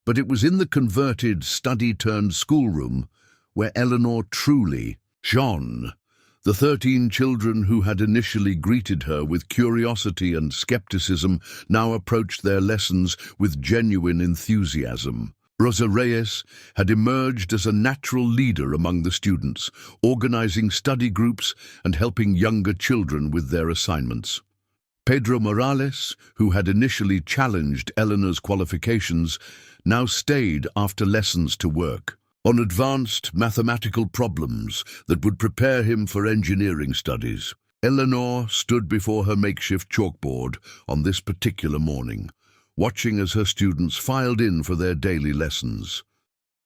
But it was in the converted study-turned-schoolroom where Eleanor truly shone. The 13 children who had initially greeted her with curiosity and skepticism now approached their lessons with genuine enthusiasm. Rosa Reyes had emerged as a natural leader among the students, organizing study groups and helping younger children with their assignments. Pedro Morales, who had initially challenged Eleanor's qualifications, now stayed after lessons to work on advanced mathematical problems that would prepare him for engineering studies. Eleanor stood before her makeshift chalkboard on this particular morning, watching as her students filed in for their daily lessons.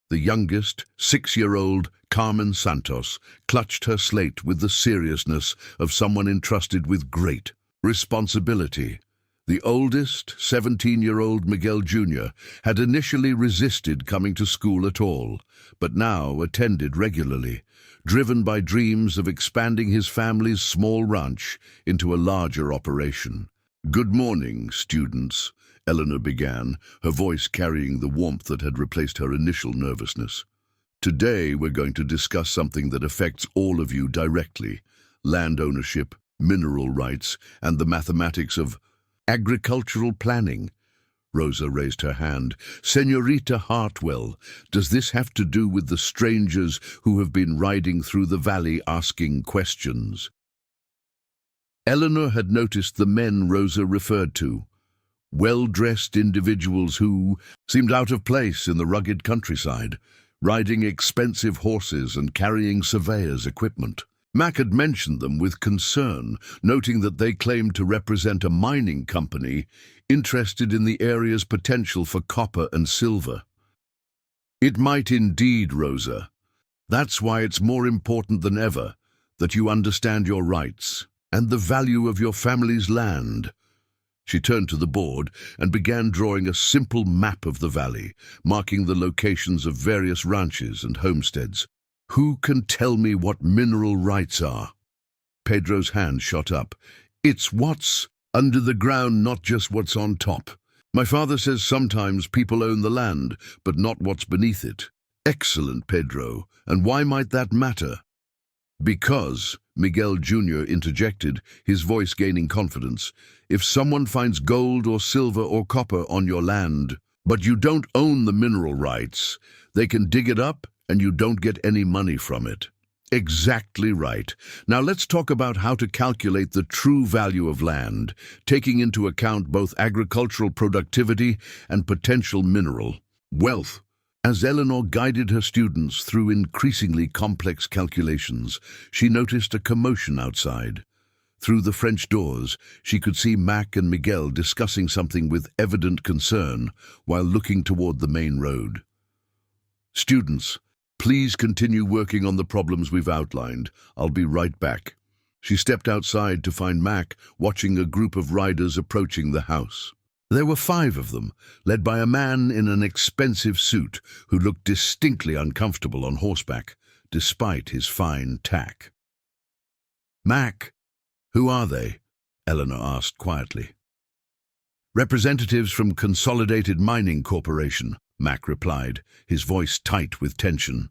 The youngest, 6-year-old Carmen Santos clutched her slate with the seriousness of someone entrusted with great responsibility. The oldest, 17-year-old Miguel Jr., had initially resisted coming to school at all, but now attended regularly, driven by dreams of expanding his family's small ranch into a larger operation. "Good morning, students," Eleanor began, her voice carrying the warmth that had replaced her initial nervousness. "Today we're going to discuss something that affects all of you directly: land ownership, mineral rights, and the mathematics of agricultural planning." Rosa raised her hand. "Señorita Hartwell, does this have to do with the strangers who have been riding through the valley asking questions?" Eleanor had noticed the men Rosa referred to, well-dressed individuals who seemed out of place in the rugged countryside, riding expensive horses and carrying surveyors' equipment. Mac had mentioned them with concern, noting that they claimed to represent a mining company interested in the area's potential for copper and silver. "It might indeed, Rosa. That's why it's more important than ever that you understand your rights and the value of your family's land." She turned to the board and began drawing a simple map of the valley, marking the locations of various ranches and homesteads. "Who can tell me what mineral rights are?" Pedro's hand shot up. "It's what's under the ground, not just what's on top. My father says sometimes people own the land, but not what's beneath it." "Excellent, Pedro. And why might that matter?" "Because," Miguel Jr. interjected, his voice gaining confidence, "if someone finds gold or silver or copper on your land, but you don't own the mineral rights, they can dig it up and you don't get any money from it." "Exactly right. Now let's talk about how to calculate the true value of land, taking into account both agricultural productivity and potential mineral wealth." As Eleanor guided her students through increasingly complex calculations, she noticed a commotion outside. Through the French doors, she could see Mac and Miguel discussing something with evident concern while looking toward the main road. "Students, please continue working on the problems we've outlined. I'll be right back." She stepped outside to find Mac watching a group of riders approaching the house. There were 5 of them, led by a man in an expensive suit who looked distinctly uncomfortable on horseback, despite his fine tack. "Mac, who are they?" Eleanor asked quietly. "Representatives from Consolidated Mining Corporation," Mac replied, his voice tight with tension.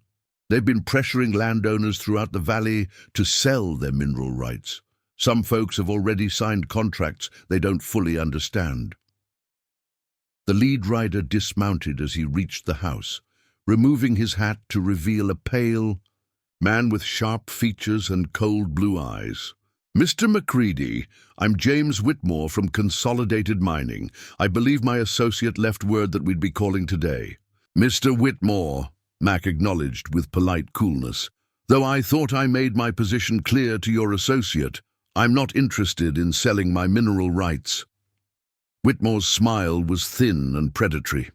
"They've been pressuring landowners throughout the valley to sell their mineral rights. Some folks have already signed contracts they don't fully understand." The lead rider dismounted as he reached the house, removing his hat to reveal a pale man with sharp features and cold blue eyes. "Mr. McCready, I'm James Whitmore from Consolidated Mining. I believe my associate left word that we'd be calling today." "Mr. Whitmore," Mac acknowledged with polite coolness, "though I thought I made my position clear to your associate, I'm not interested in selling my mineral rights." Whitmore's smile was thin and predatory.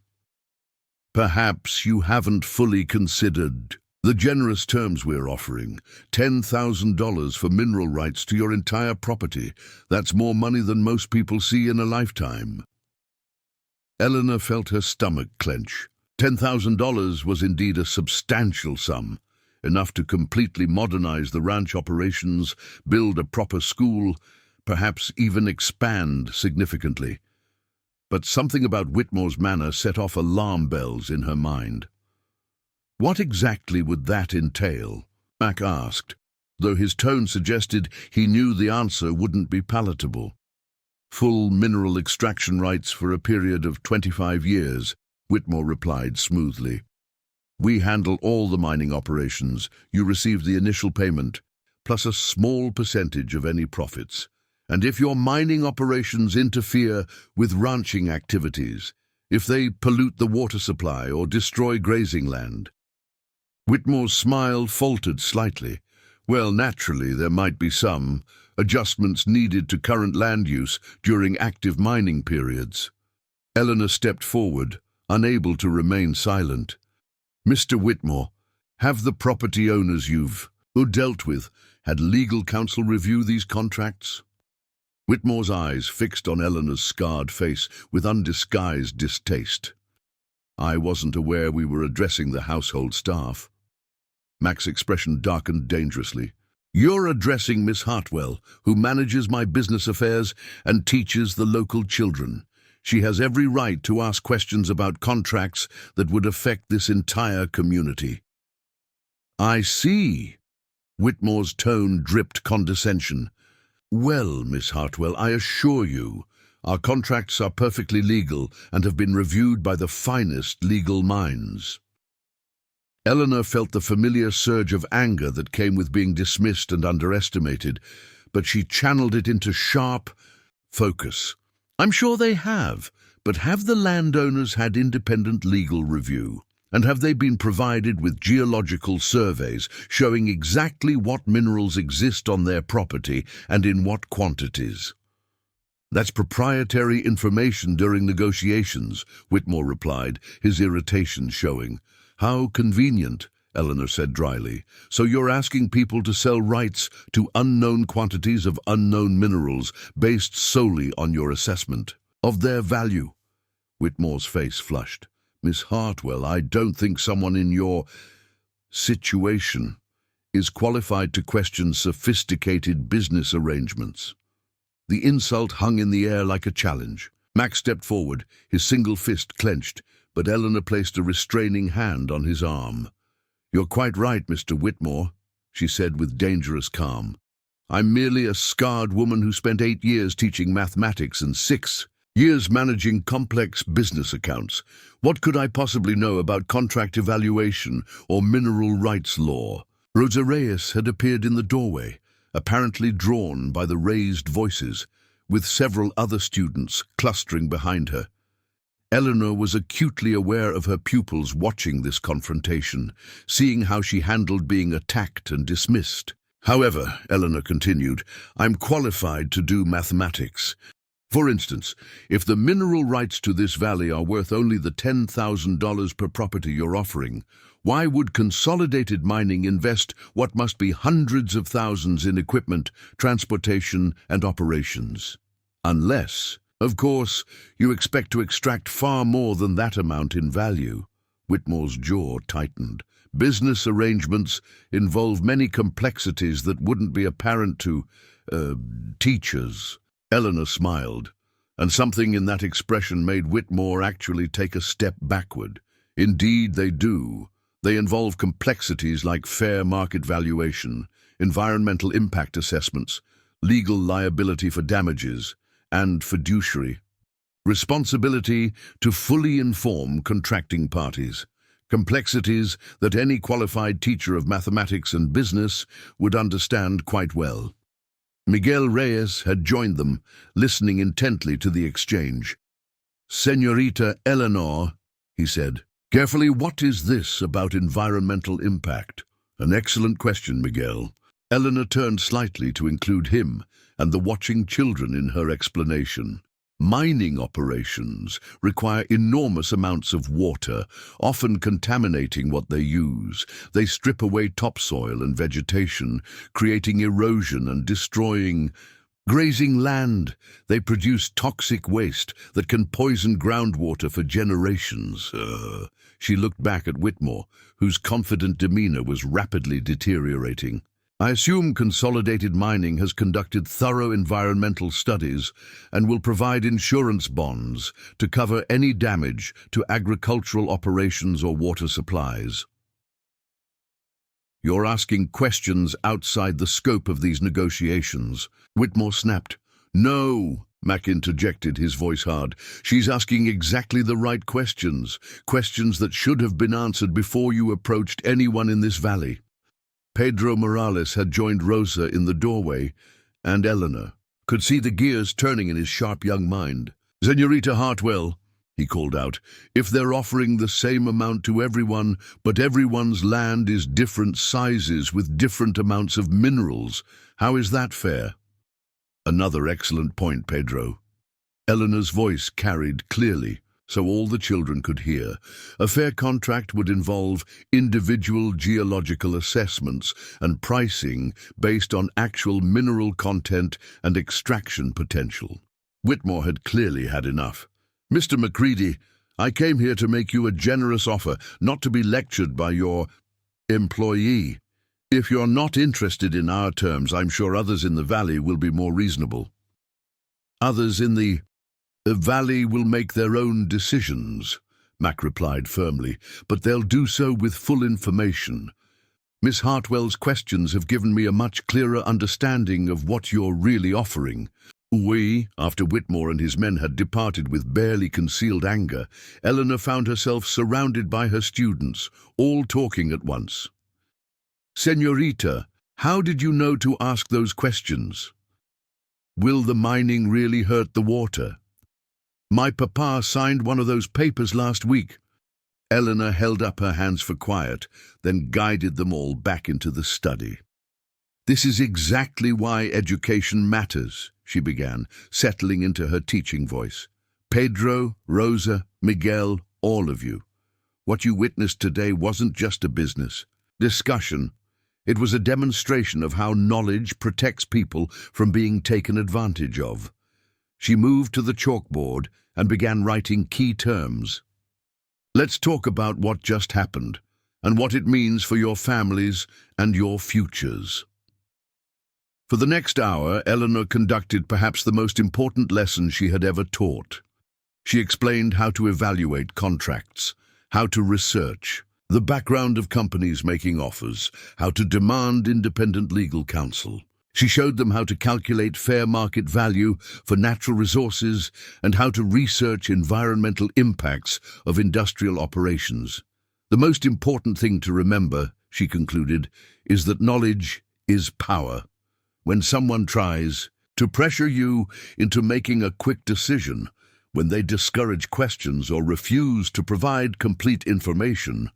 "Perhaps you haven't fully considered the generous terms we're offering. $10,000 for mineral rights to your entire property. That's more money than most people see in a lifetime." Eleanor felt her stomach clench. $10,000 was indeed a substantial sum, enough to completely modernize the ranch operations, build a proper school, perhaps even expand significantly. But something about Whitmore's manner set off alarm bells in her mind. "What exactly would that entail?" Mac asked, though his tone suggested he knew the answer wouldn't be palatable. "Full mineral extraction rights for a period of 25 years, Whitmore replied smoothly. "We handle all the mining operations. You receive the initial payment, plus a small percentage of any profits. And if your mining operations interfere with ranching activities, if they pollute the water supply or destroy grazing land." Whitmore's smile faltered slightly. "Well, naturally, there might be some adjustments needed to current land use during active mining periods." Eleanor stepped forward, unable to remain silent. Mr. Whitmore, have the property owners you've dealt with had legal counsel review these contracts? Whitmore's eyes fixed on Eleanor's scarred face with undisguised distaste. I wasn't aware we were addressing the household staff. Mac's expression darkened dangerously. You're addressing Miss Hartwell, who manages my business affairs and teaches the local children. She has every right to ask questions about contracts that would affect this entire community. I see. Whitmore's tone dripped condescension. Well, Miss Hartwell, I assure you, our contracts are perfectly legal and have been reviewed by the finest legal minds. Eleanor felt the familiar surge of anger that came with being dismissed and underestimated, but she channeled it into sharp focus. I'm sure they have, but have the landowners had independent legal review? And have they been provided with geological surveys showing exactly what minerals exist on their property and in what quantities? That's proprietary information during negotiations, Whitmore replied, his irritation showing. How convenient, Eleanor said dryly. So you're asking people to sell rights to unknown quantities of unknown minerals based solely on your assessment of their value? Whitmore's face flushed. Miss Hartwell, I don't think someone in your situation is qualified to question sophisticated business arrangements. The insult hung in the air like a challenge. Mac stepped forward, his single fist clenched, but Eleanor placed a restraining hand on his arm. You're quite right, Mr. Whitmore, she said with dangerous calm. I'm merely a scarred woman who spent 8 years teaching mathematics and 6 years managing complex business accounts. What could I possibly know about contract evaluation or mineral rights law? Rosa Reyes had appeared in the doorway, apparently drawn by the raised voices, with several other students clustering behind her. Eleanor was acutely aware of her pupils watching this confrontation, seeing how she handled being attacked and dismissed. However, Eleanor continued, I'm qualified to do mathematics. For instance, if the mineral rights to this valley are worth only the $10,000 per property you're offering, why would Consolidated Mining invest what must be hundreds of thousands in equipment, transportation, and operations? Unless, of course, you expect to extract far more than that amount in value. Whitmore's jaw tightened. Business arrangements involve many complexities that wouldn't be apparent to, teachers. Eleanor smiled, and something in that expression made Whitmore actually take a step backward. Indeed, they do. They involve complexities like fair market valuation, environmental impact assessments, legal liability for damages, and fiduciary responsibility to fully inform contracting parties. Complexities that any qualified teacher of mathematics and business would understand quite well. Miguel Reyes had joined them, listening intently to the exchange. Señorita Eleanor, he said, carefully, what is this about environmental impact? An excellent question, Miguel. Eleanor turned slightly to include him and the watching children in her explanation. Mining operations require enormous amounts of water, often contaminating what they use. They strip away topsoil and vegetation, creating erosion and destroying grazing land. They produce toxic waste that can poison groundwater for generations. She looked back at Whitmore, whose confident demeanor was rapidly deteriorating. I assume Consolidated Mining has conducted thorough environmental studies and will provide insurance bonds to cover any damage to agricultural operations or water supplies. You're asking questions outside the scope of these negotiations, Whitmore snapped. No, Mac interjected, his voice hard. She's asking exactly the right questions, questions that should have been answered before you approached anyone in this valley. Pedro Morales had joined Rosa in the doorway, and Eleanor could see the gears turning in his sharp young mind. Señorita Hartwell, he called out, if they're offering the same amount to everyone, but everyone's land is different sizes with different amounts of minerals, how is that fair? Another excellent point, Pedro. Eleanor's voice carried clearly. so all the children could hear. A fair contract would involve individual geological assessments and pricing based on actual mineral content and extraction potential. Whitmore had clearly had enough. "Mr. Macready, I came here to make you a generous offer, not to be lectured by your employee. If you're not interested in our terms, I'm sure others in the valley will be more reasonable." "Others in the valley will make their own decisions," Mac replied firmly, "but they'll do so with full information. Miss Hartwell's questions have given me a much clearer understanding of what you're really offering." After Whitmore and his men had departed with barely concealed anger, Eleanor found herself surrounded by her students, all talking at once. "Señorita, how did you know to ask those questions? Will the mining really hurt the water? My papa signed one of those papers last week." Eleanor held up her hands for quiet, then guided them all back into the study. "This is exactly why education matters," she began, settling into her teaching voice. "Pedro, Rosa, Miguel, all of you. What you witnessed today wasn't just a business discussion. It was a demonstration of how knowledge protects people from being taken advantage of." She moved to the chalkboard and began writing key terms. "Let's talk about what just happened and what it means for your families and your futures." For the next hour, Eleanor conducted perhaps the most important lesson she had ever taught. She explained how to evaluate contracts, how to research, the background of companies making offers, how to demand independent legal counsel. She showed them how to calculate fair market value for natural resources and how to research environmental impacts of industrial operations. "The most important thing to remember," she concluded, "is that knowledge is power. When someone tries to pressure you into making a quick decision, when they discourage questions or refuse to provide complete information,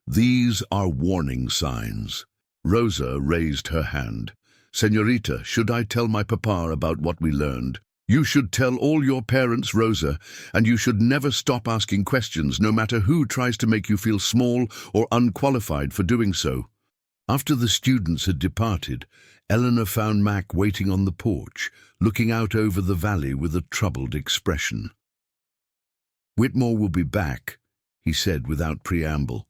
these are warning signs." Rosa raised her hand. "Señorita, should I tell my papa about what we learned?" "You should tell all your parents, Rosa, and you should never stop asking questions, no matter who tries to make you feel small or unqualified for doing so." After the students had departed, Eleanor found Mac waiting on the porch, looking out over the valley with a troubled expression. "Whitmore will be back," he said without preamble.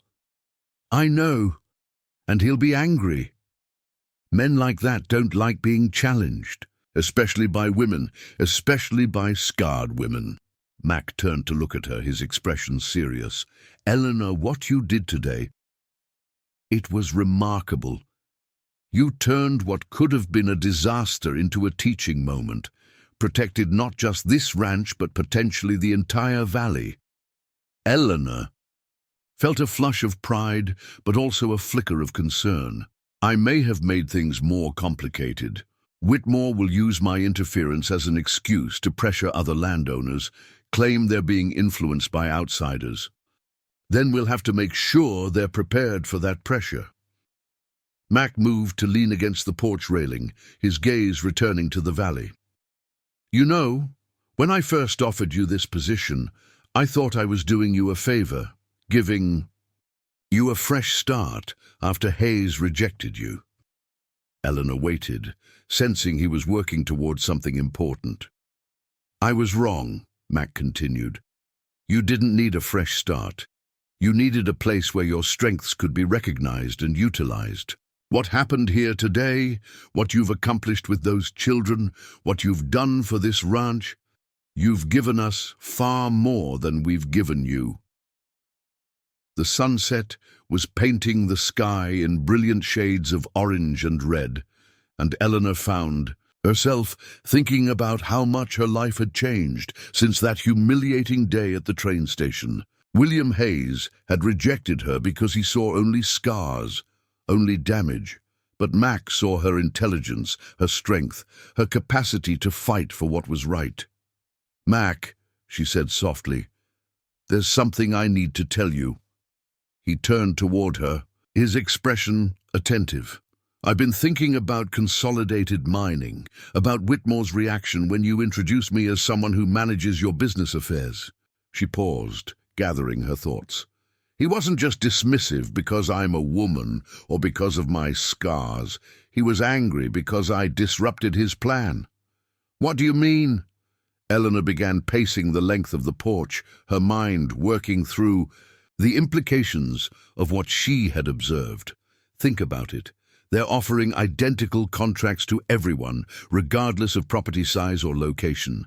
"I know, and he'll be angry. Men like that don't like being challenged, especially by women, especially by scarred women." Mac turned to look at her, his expression serious. "Eleanor, what you did today, it was remarkable. You turned what could have been a disaster into a teaching moment, protected not just this ranch but potentially the entire valley." Eleanor felt a flush of pride, but also a flicker of concern. "I may have made things more complicated. Whitmore will use my interference as an excuse to pressure other landowners, claim they're being influenced by outsiders. Then we'll have to make sure they're prepared for that pressure." Mac moved to lean against the porch railing, his gaze returning to the valley. "You know, when I first offered you this position, I thought I was doing you a favor, giving you a fresh start after Hayes rejected you." Eleanor waited, sensing he was working toward something important. "I was wrong," Mac continued. "You didn't need a fresh start. You needed a place where your strengths could be recognized and utilized. What happened here today, what you've accomplished with those children, what you've done for this ranch, you've given us far more than we've given you." The sunset was painting the sky in brilliant shades of orange and red, and Eleanor found herself thinking about how much her life had changed since that humiliating day at the train station. William Hayes had rejected her because he saw only scars, only damage, but Mac saw her intelligence, her strength, her capacity to fight for what was right. "Mac," she said softly, "there's something I need to tell you." He turned toward her, his expression attentive. "I've been thinking about consolidated mining, about Whitmore's reaction when you introduced me as someone who manages your business affairs. She paused, gathering her thoughts. He wasn't just dismissive because I'm a woman or because of my scars. He was angry because I disrupted his plan. What do you mean? Eleanor began pacing the length of the porch, her mind working through the implications of what she had observed. Think about it. They're offering identical contracts to everyone, regardless of property size or location.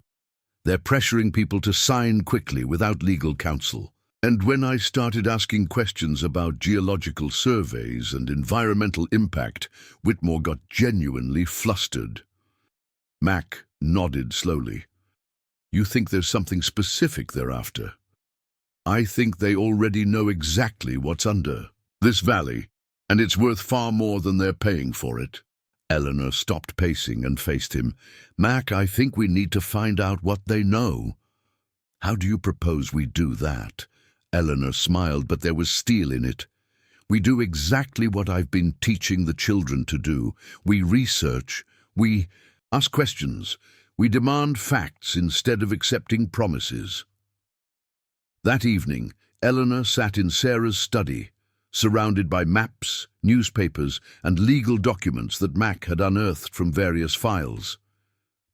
They're pressuring people to sign quickly without legal counsel. And when I started asking questions about geological surveys and environmental impact, Whitmore got genuinely flustered. Mac nodded slowly. You think there's something specific they're after? I think they already know exactly what's under this valley, and it's worth far more than they're paying for it. Eleanor stopped pacing and faced him. Mac, I think we need to find out what they know. How do you propose we do that? Eleanor smiled, but there was steel in it. We do exactly what I've been teaching the children to do. We research, we ask questions, we demand facts instead of accepting promises. That evening, Eleanor sat in Sarah's study, surrounded by maps, newspapers, and legal documents that Mac had unearthed from various files.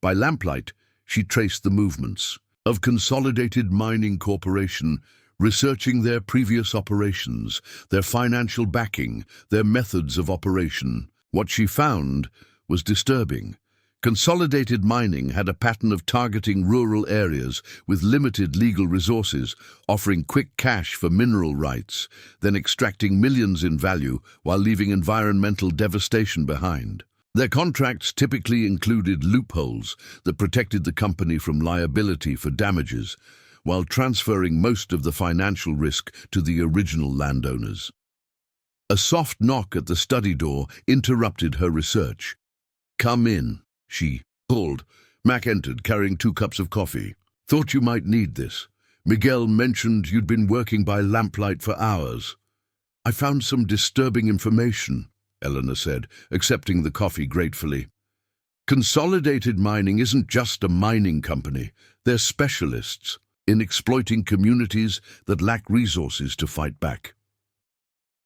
By lamplight, she traced the movements of Consolidated Mining Corporation, researching their previous operations, their financial backing, their methods of operation. What she found was disturbing. Consolidated Mining had a pattern of targeting rural areas with limited legal resources, offering quick cash for mineral rights, then extracting millions in value while leaving environmental devastation behind. Their contracts typically included loopholes that protected the company from liability for damages, while transferring most of the financial risk to the original landowners. A soft knock at the study door interrupted her research. "Come in," she called. Mac entered, carrying 2 cups of coffee. "Thought you might need this. Miguel mentioned you'd been working by lamplight for hours." "I found some disturbing information," Eleanor said, accepting the coffee gratefully. "Consolidated Mining isn't just a mining company. They're specialists in exploiting communities that lack resources to fight back."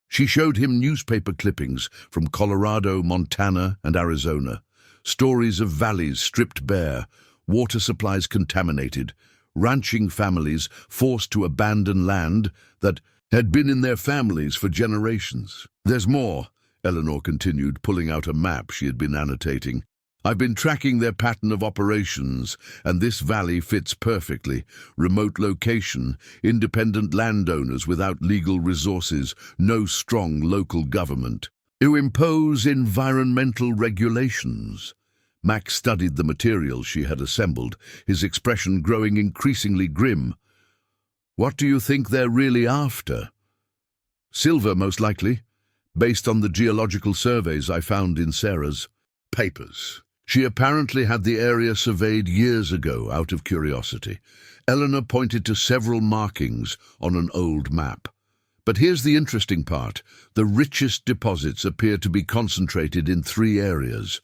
She showed him newspaper clippings from Colorado, Montana, and Arizona. Stories of valleys stripped bare, water supplies contaminated, ranching families forced to abandon land that had been in their families for generations. "There's more," Eleanor continued, pulling out a map she had been annotating. "I've been tracking their pattern of operations, and this valley fits perfectly. Remote location, independent landowners without legal resources, no strong local government to impose environmental regulations." Mac studied the material she had assembled, his expression growing increasingly grim. "What do you think they're really after?" "Silver, most likely, based on the geological surveys I found in Sarah's papers." She apparently had the area surveyed years ago out of curiosity. Eleanor pointed to several markings on an old map. "But here's the interesting part. The richest deposits appear to be concentrated in 3 areas.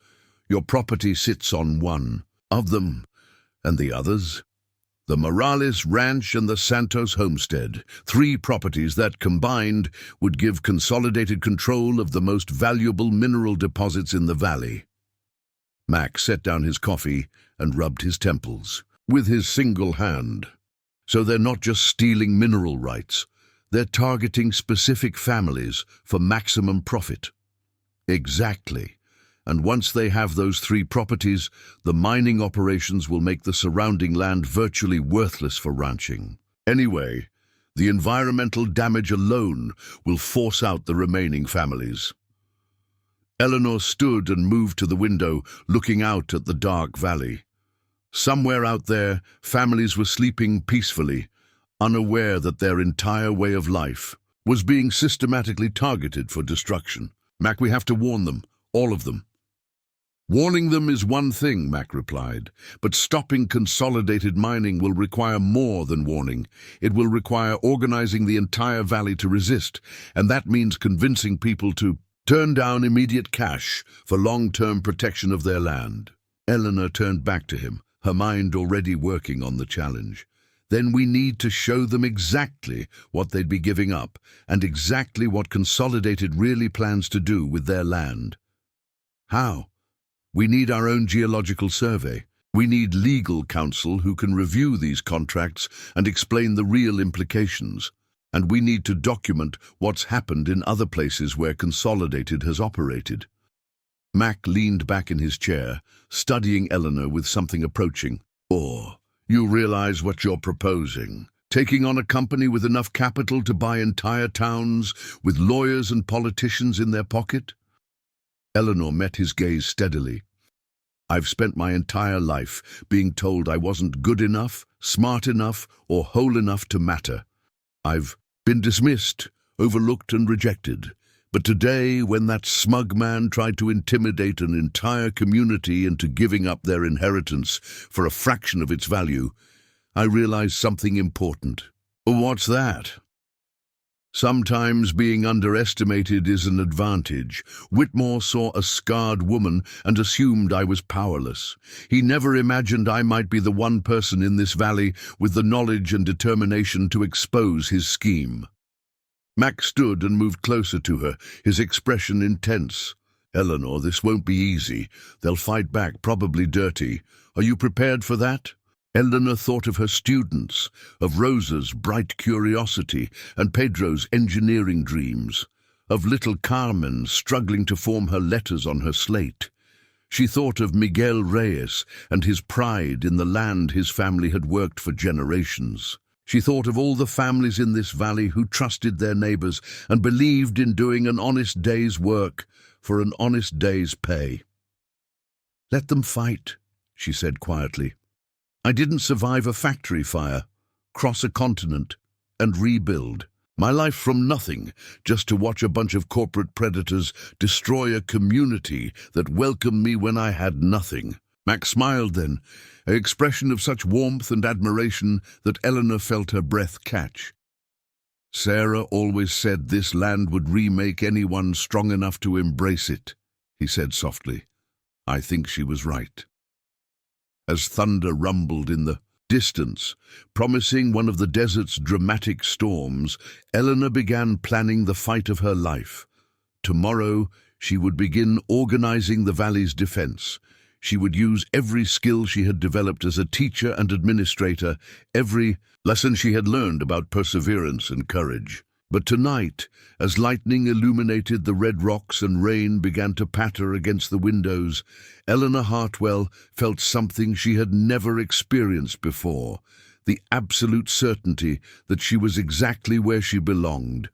Your property sits on one of them, and the others? The Morales Ranch and the Santos Homestead, 3 properties that, combined, would give consolidated control of the most valuable mineral deposits in the valley." Mac set down his coffee and rubbed his temples with his single hand. "So they're not just stealing mineral rights. They're targeting specific families for maximum profit." "Exactly. And once they have those 3 properties, the mining operations will make the surrounding land virtually worthless for ranching. Anyway, the environmental damage alone will force out the remaining families." Eleanor stood and moved to the window, looking out at the dark valley. Somewhere out there, families were sleeping peacefully, unaware that their entire way of life was being systematically targeted for destruction. "Mac, we have to warn them, all of them." "Warning them is one thing," Mac replied, "but stopping Consolidated Mining will require more than warning. It will require organizing the entire valley to resist, and that means convincing people to turn down immediate cash for long-term protection of their land." Eleanor turned back to him, her mind already working on the challenge. then we need to show them exactly what they'd be giving up and exactly what Consolidated really plans to do with their land. How? We need our own geological survey. We need legal counsel who can review these contracts and explain the real implications. And we need to document what's happened in other places where Consolidated has operated. Mac leaned back in his chair, studying Eleanor with something approaching. "Oh, you realize what you're proposing? Taking on a company with enough capital to buy entire towns, with lawyers and politicians in their pocket?" Eleanor met his gaze steadily. "I've spent my entire life being told I wasn't good enough, smart enough, or whole enough to matter. I've been dismissed, overlooked and rejected. But today, when that smug man tried to intimidate an entire community into giving up their inheritance for a fraction of its value, I realized something important." "What's that?" "Sometimes being underestimated is an advantage. Whitmore saw a scarred woman and assumed I was powerless. He never imagined I might be the one person in this valley with the knowledge and determination to expose his scheme." Mac stood and moved closer to her, his expression intense. "Eleanor, this won't be easy. They'll fight back, probably dirty. Are you prepared for that?" Eleanor thought of her students, of Rosa's bright curiosity and Pedro's engineering dreams, of little Carmen struggling to form her letters on her slate. She thought of Miguel Reyes and his pride in the land his family had worked for generations. She thought of all the families in this valley who trusted their neighbors and believed in doing an honest day's work for an honest day's pay. "Let them fight," she said quietly. "I didn't survive a factory fire, cross a continent, and rebuild. My life from nothing, just to watch a bunch of corporate predators destroy a community that welcomed me when I had nothing." Max smiled then, an expression of such warmth and admiration that Eleanor felt her breath catch. "Sarah always said this land would remake anyone strong enough to embrace it," he said softly. "I think she was right." As thunder rumbled in the distance, promising one of the desert's dramatic storms, Eleanor began planning the fight of her life. Tomorrow, she would begin organizing the valley's defense. She would use every skill she had developed as a teacher and administrator, every lesson she had learned about perseverance and courage. But tonight, as lightning illuminated the red rocks and rain began to patter against the windows, Eleanor Hartwell felt something she had never experienced before, the absolute certainty that she was exactly where she belonged,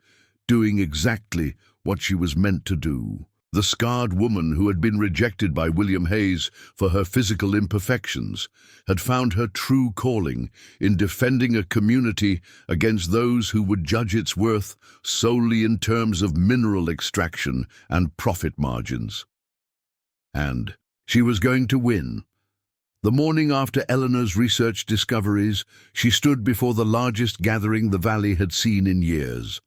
doing exactly what she was meant to do. The scarred woman who had been rejected by William Hayes for her physical imperfections had found her true calling in defending a community against those who would judge its worth solely in terms of mineral extraction and profit margins. And she was going to win. The morning after Eleanor's research discoveries, she stood before the largest gathering the valley had seen in years.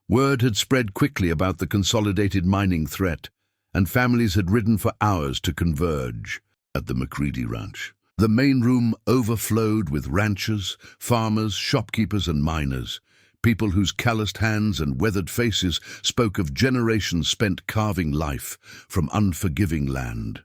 Word had spread quickly about the Consolidated mining threat, and families had ridden for hours to converge at the McCready Ranch. The main room overflowed with ranchers, farmers, shopkeepers and miners, people whose calloused hands and weathered faces spoke of generations spent carving life from unforgiving land.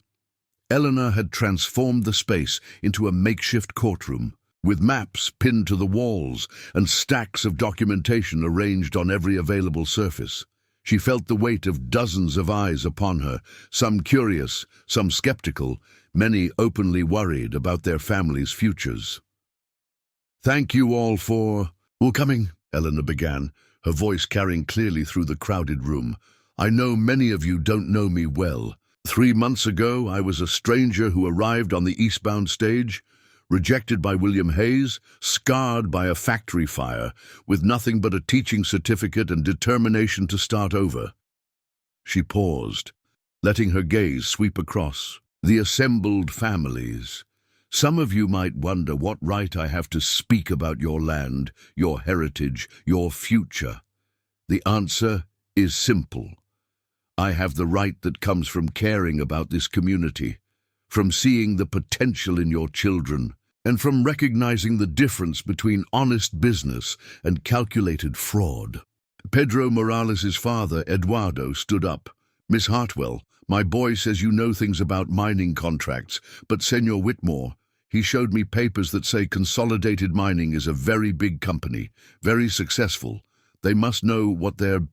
Eleanor had transformed the space into a makeshift courtroom, with maps pinned to the walls and stacks of documentation arranged on every available surface. She felt the weight of dozens of eyes upon her, some curious, some skeptical, many openly worried about their families' futures. "Thank you all for coming," Eleanor began, her voice carrying clearly through the crowded room. "I know many of you don't know me well. 3 months ago, I was a stranger who arrived on the eastbound stage, rejected by William Hayes, scarred by a factory fire, with nothing but a teaching certificate and determination to start over." She paused, letting her gaze sweep across the assembled families. "Some of you might wonder what right I have to speak about your land, your heritage, your future. The answer is simple. I have the right that comes from caring about this community, from seeing the potential in your children and from recognizing the difference between honest business and calculated fraud. Pedro Morales' father, Eduardo, stood up. "Miss Hartwell, my boy says you know things about mining contracts, but Senor Whitmore, he showed me papers that say Consolidated Mining is a very big company, very successful. They must know what they're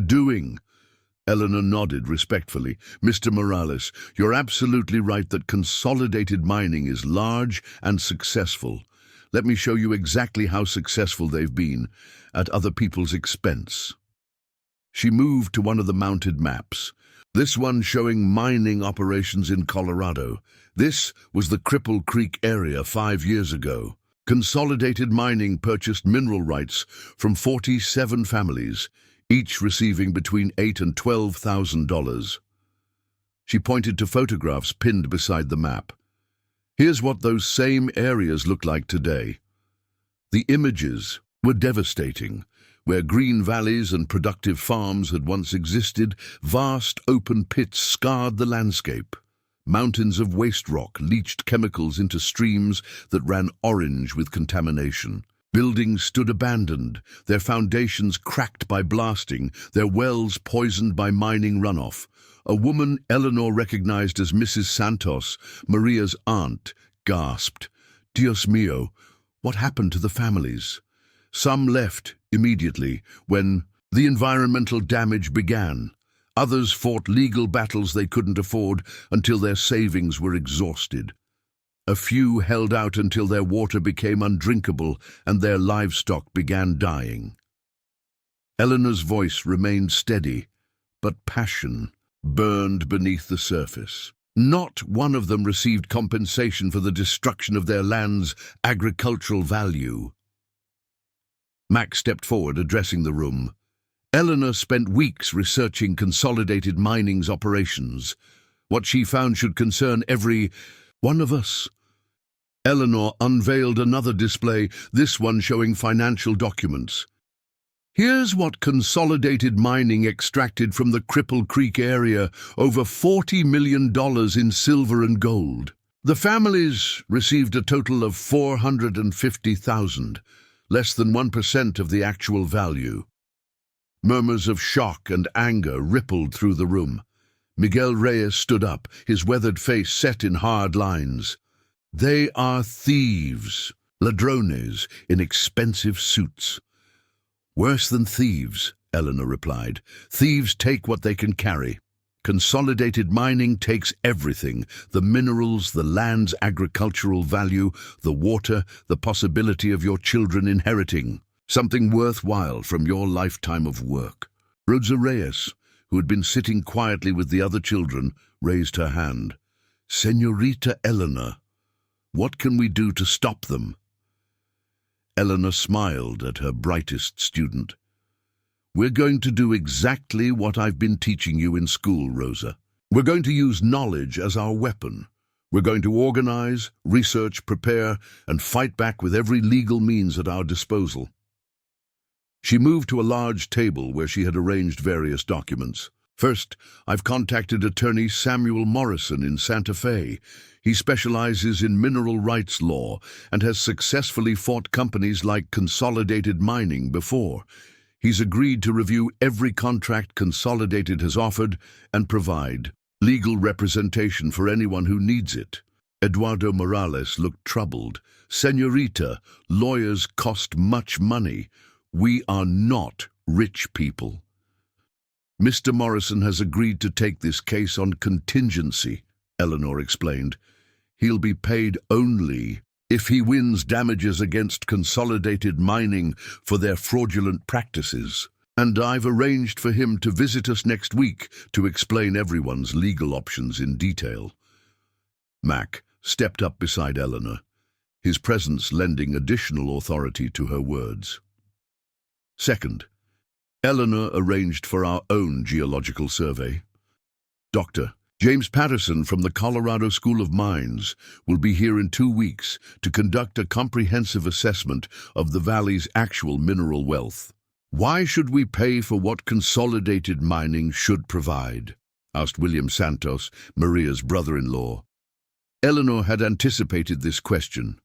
doing." Eleanor nodded respectfully. "Mr. Morales, you're absolutely right that Consolidated Mining is large and successful. Let me show you exactly how successful they've been, at other people's expense." She moved to one of the mounted maps. This one showing mining operations in Colorado. This was the Cripple Creek area 5 years ago. Consolidated Mining purchased mineral rights from 47 families, each receiving between $8,000 and $12,000. She pointed to photographs pinned beside the map. Here's what those same areas look like today. The images were devastating. Where green valleys and productive farms had once existed, vast open pits scarred the landscape. Mountains of waste rock leached chemicals into streams that ran orange with contamination. Buildings stood abandoned, their foundations cracked by blasting, their wells poisoned by mining runoff. A woman Eleanor recognized as Mrs. Santos, Maria's aunt, gasped, "Dios mío, what happened to the families?" Some left immediately when the environmental damage began. Others fought legal battles they couldn't afford until their savings were exhausted. A few held out until their water became undrinkable and their livestock began dying. Eleanor's voice remained steady, but passion burned beneath the surface. Not one of them received compensation for the destruction of their land's agricultural value. Mac stepped forward, addressing the room. Eleanor spent weeks researching Consolidated Mining's operations. What she found should concern every one of us. Eleanor unveiled another display, this one showing financial documents. Here's what Consolidated Mining extracted from the Cripple Creek area, over $40 million in silver and gold. The families received a total of $450,000, less than 1% of the actual value. Murmurs of shock and anger rippled through the room. Miguel Reyes stood up, his weathered face set in hard lines. "They are thieves, ladrones in expensive suits." "Worse than thieves," Eleanor replied. "Thieves take what they can carry. Consolidated Mining takes everything, the minerals, the land's agricultural value, the water, the possibility of your children inheriting something worthwhile from your lifetime of work." Rosa Reyes, who had been sitting quietly with the other children, raised her hand. "Señorita Eleanor, what can we do to stop them?" Eleanor smiled at her brightest student. "We're going to do exactly what I've been teaching you in school, Rosa. We're going to use knowledge as our weapon. We're going to organize, research, prepare, and fight back with every legal means at our disposal." She moved to a large table where she had arranged various documents. "First, I've contacted attorney Samuel Morrison in Santa Fe. He specializes in mineral rights law and has successfully fought companies like Consolidated Mining before. He's agreed to review every contract Consolidated has offered and provide legal representation for anyone who needs it." Eduardo Morales looked troubled. "Señorita, lawyers cost much money. We are not rich people." "Mr. Morrison has agreed to take this case on contingency," Eleanor explained. "He'll be paid only if he wins damages against Consolidated Mining for their fraudulent practices. And I've arranged for him to visit us next week to explain everyone's legal options in detail." Mac stepped up beside Eleanor, his presence lending additional authority to her words. "Second, Eleanor arranged for our own geological survey. Dr. James Patterson from the Colorado School of Mines will be here in 2 weeks to conduct a comprehensive assessment of the valley's actual mineral wealth." "Why should we pay for what Consolidated Mining should provide?" asked William Santos, Maria's brother-in-law. Eleanor had anticipated this question.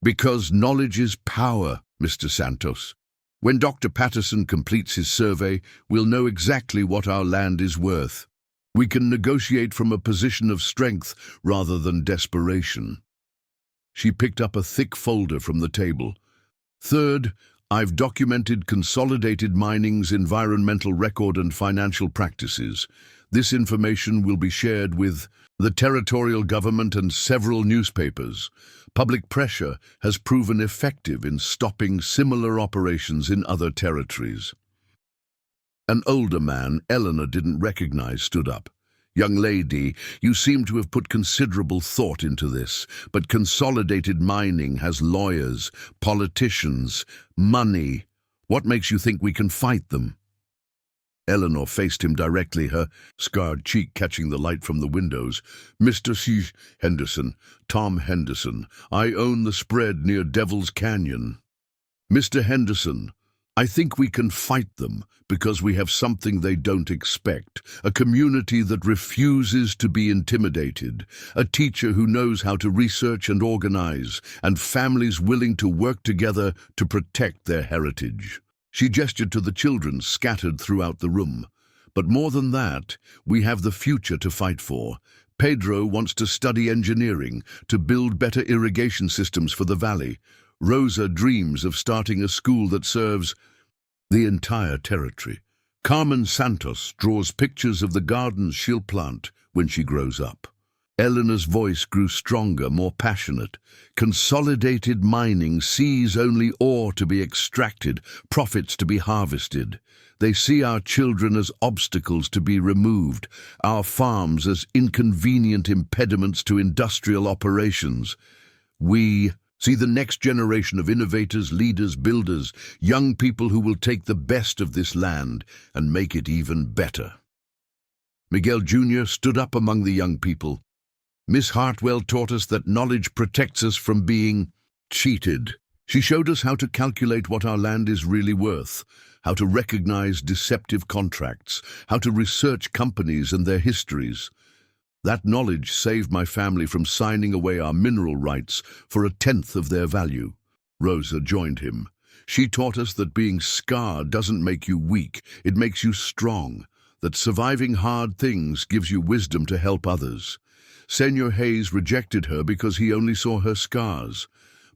Because knowledge is power, Mr. Santos. When Dr. Patterson completes his survey, we'll know exactly what our land is worth. We can negotiate from a position of strength rather than desperation. She picked up a thick folder from the table. Third, I've documented Consolidated Mining's environmental record and financial practices. This information will be shared with the territorial government and several newspapers. Public pressure has proven effective in stopping similar operations in other territories. An older man Eleanor didn't recognize stood up. Young lady, you seem to have put considerable thought into this, but Consolidated Mining has lawyers, politicians, money. What makes you think we can fight them? Eleanor faced him directly, her scarred cheek catching the light from the windows. Mr. C. Henderson, Tom Henderson, I own the spread near Devil's Canyon. Mr. Henderson, I think we can fight them because we have something they don't expect, a community that refuses to be intimidated, a teacher who knows how to research and organize, and families willing to work together to protect their heritage. She gestured to the children scattered throughout the room. But more than that, we have the future to fight for. Pedro wants to study engineering, to build better irrigation systems for the valley. Rosa dreams of starting a school that serves the entire territory. Carmen Santos draws pictures of the gardens she'll plant when she grows up. Eleanor's voice grew stronger, more passionate. Consolidated Mining sees only ore to be extracted, profits to be harvested. They see our children as obstacles to be removed, our farms as inconvenient impediments to industrial operations. We see the next generation of innovators, leaders, builders, young people who will take the best of this land and make it even better. Miguel Jr. stood up among the young people. Miss Hartwell taught us that knowledge protects us from being cheated. She showed us how to calculate what our land is really worth, how to recognize deceptive contracts, how to research companies and their histories. That knowledge saved my family from signing away our mineral rights for 1/10 of their value. Rosa joined him. She taught us that being scarred doesn't make you weak, it makes you strong, that surviving hard things gives you wisdom to help others. Senor Hayes rejected her because he only saw her scars.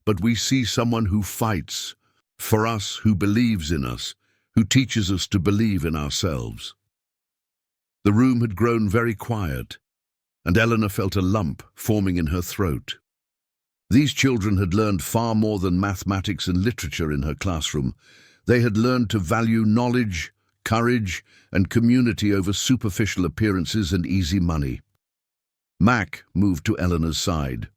But we see someone who fights for us, who believes in us, who teaches us to believe in ourselves. The room had grown very quiet, and Eleanor felt a lump forming in her throat. These children had learned far more than mathematics and literature in her classroom. They had learned to value knowledge, courage, and community over superficial appearances and easy money. Mac moved to Eleanor's side.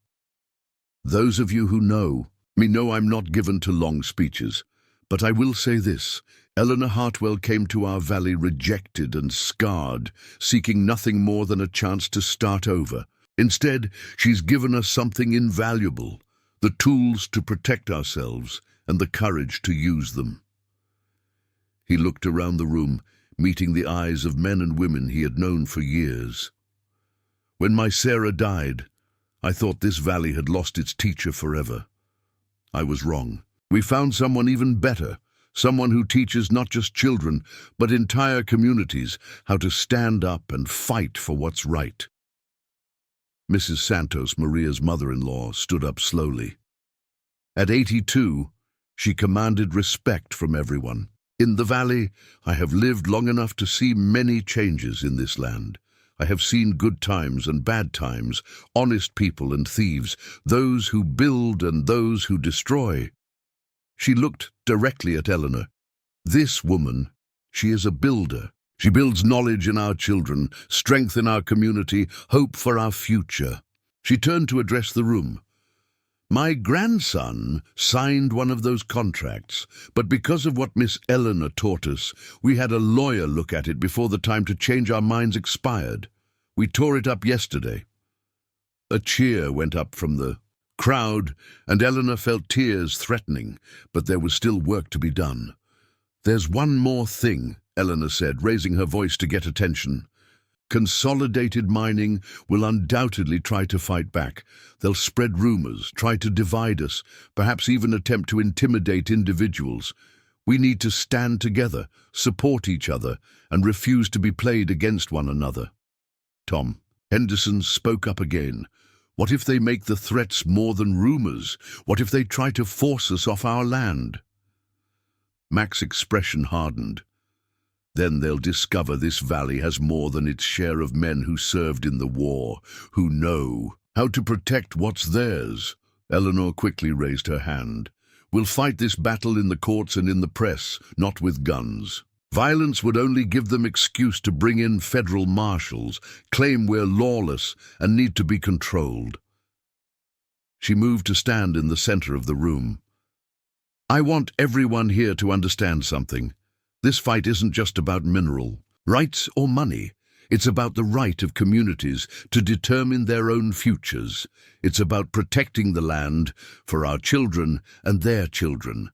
Those of you who know me know I'm not given to long speeches, but I will say this. Eleanor Hartwell came to our valley rejected and scarred, seeking nothing more than a chance to start over. Instead, she's given us something invaluable, the tools to protect ourselves and the courage to use them. He looked around the room, meeting the eyes of men and women he had known for years. When my Sarah died, I thought this valley had lost its teacher forever. I was wrong. We found someone even better, someone who teaches not just children, but entire communities how to stand up and fight for what's right. Mrs. Santos, Maria's mother-in-law, stood up slowly. At 82, she commanded respect from everyone. In the valley, I have lived long enough to see many changes in this land. I have seen good times and bad times, honest people and thieves, those who build and those who destroy. She looked directly at Eleanor. This woman, she is a builder. She builds knowledge in our children, strength in our community, hope for our future. She turned to address the room. My grandson signed one of those contracts, but because of what Miss Eleanor taught us, we had a lawyer look at it before the time to change our minds expired. We tore it up yesterday. A cheer went up from the crowd, and Eleanor felt tears threatening, but there was still work to be done. There's one more thing, Eleanor said, raising her voice to get attention. Consolidated Mining will undoubtedly try to fight back. They'll spread rumors, try to divide us, perhaps even attempt to intimidate individuals. We need to stand together, support each other, and refuse to be played against one another. Tom. Henderson spoke up again. What if they make the threats more than rumors? What if they try to force us off our land? Mac's expression hardened. Then they'll discover this valley has more than its share of men who served in the war, who know how to protect what's theirs. Eleanor quickly raised her hand. We'll fight this battle in the courts and in the press, not with guns. Violence would only give them excuse to bring in federal marshals, claim we're lawless and need to be controlled. She moved to stand in the center of the room. I want everyone here to understand something. This fight isn't just about mineral rights or money. It's about the right of communities to determine their own futures. It's about protecting the land for our children and their children.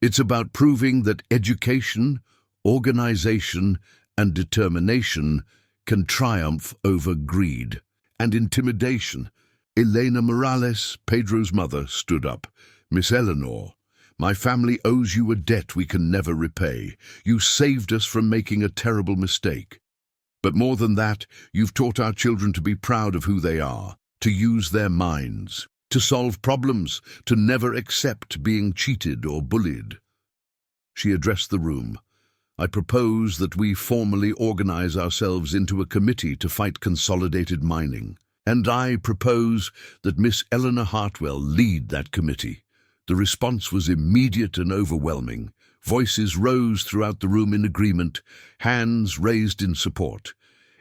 It's about proving that education, organization, and determination can triumph over greed and intimidation. Elena Morales, Pedro's mother, stood up. Miss Eleanor, my family owes you a debt we can never repay. You saved us from making a terrible mistake. But more than that, you've taught our children to be proud of who they are, to use their minds, to solve problems, to never accept being cheated or bullied. She addressed the room. I propose that we formally organize ourselves into a committee to fight consolidated mining. And I propose that Miss Eleanor Hartwell lead that committee. The response was immediate and overwhelming. Voices rose throughout the room in agreement, hands raised in support.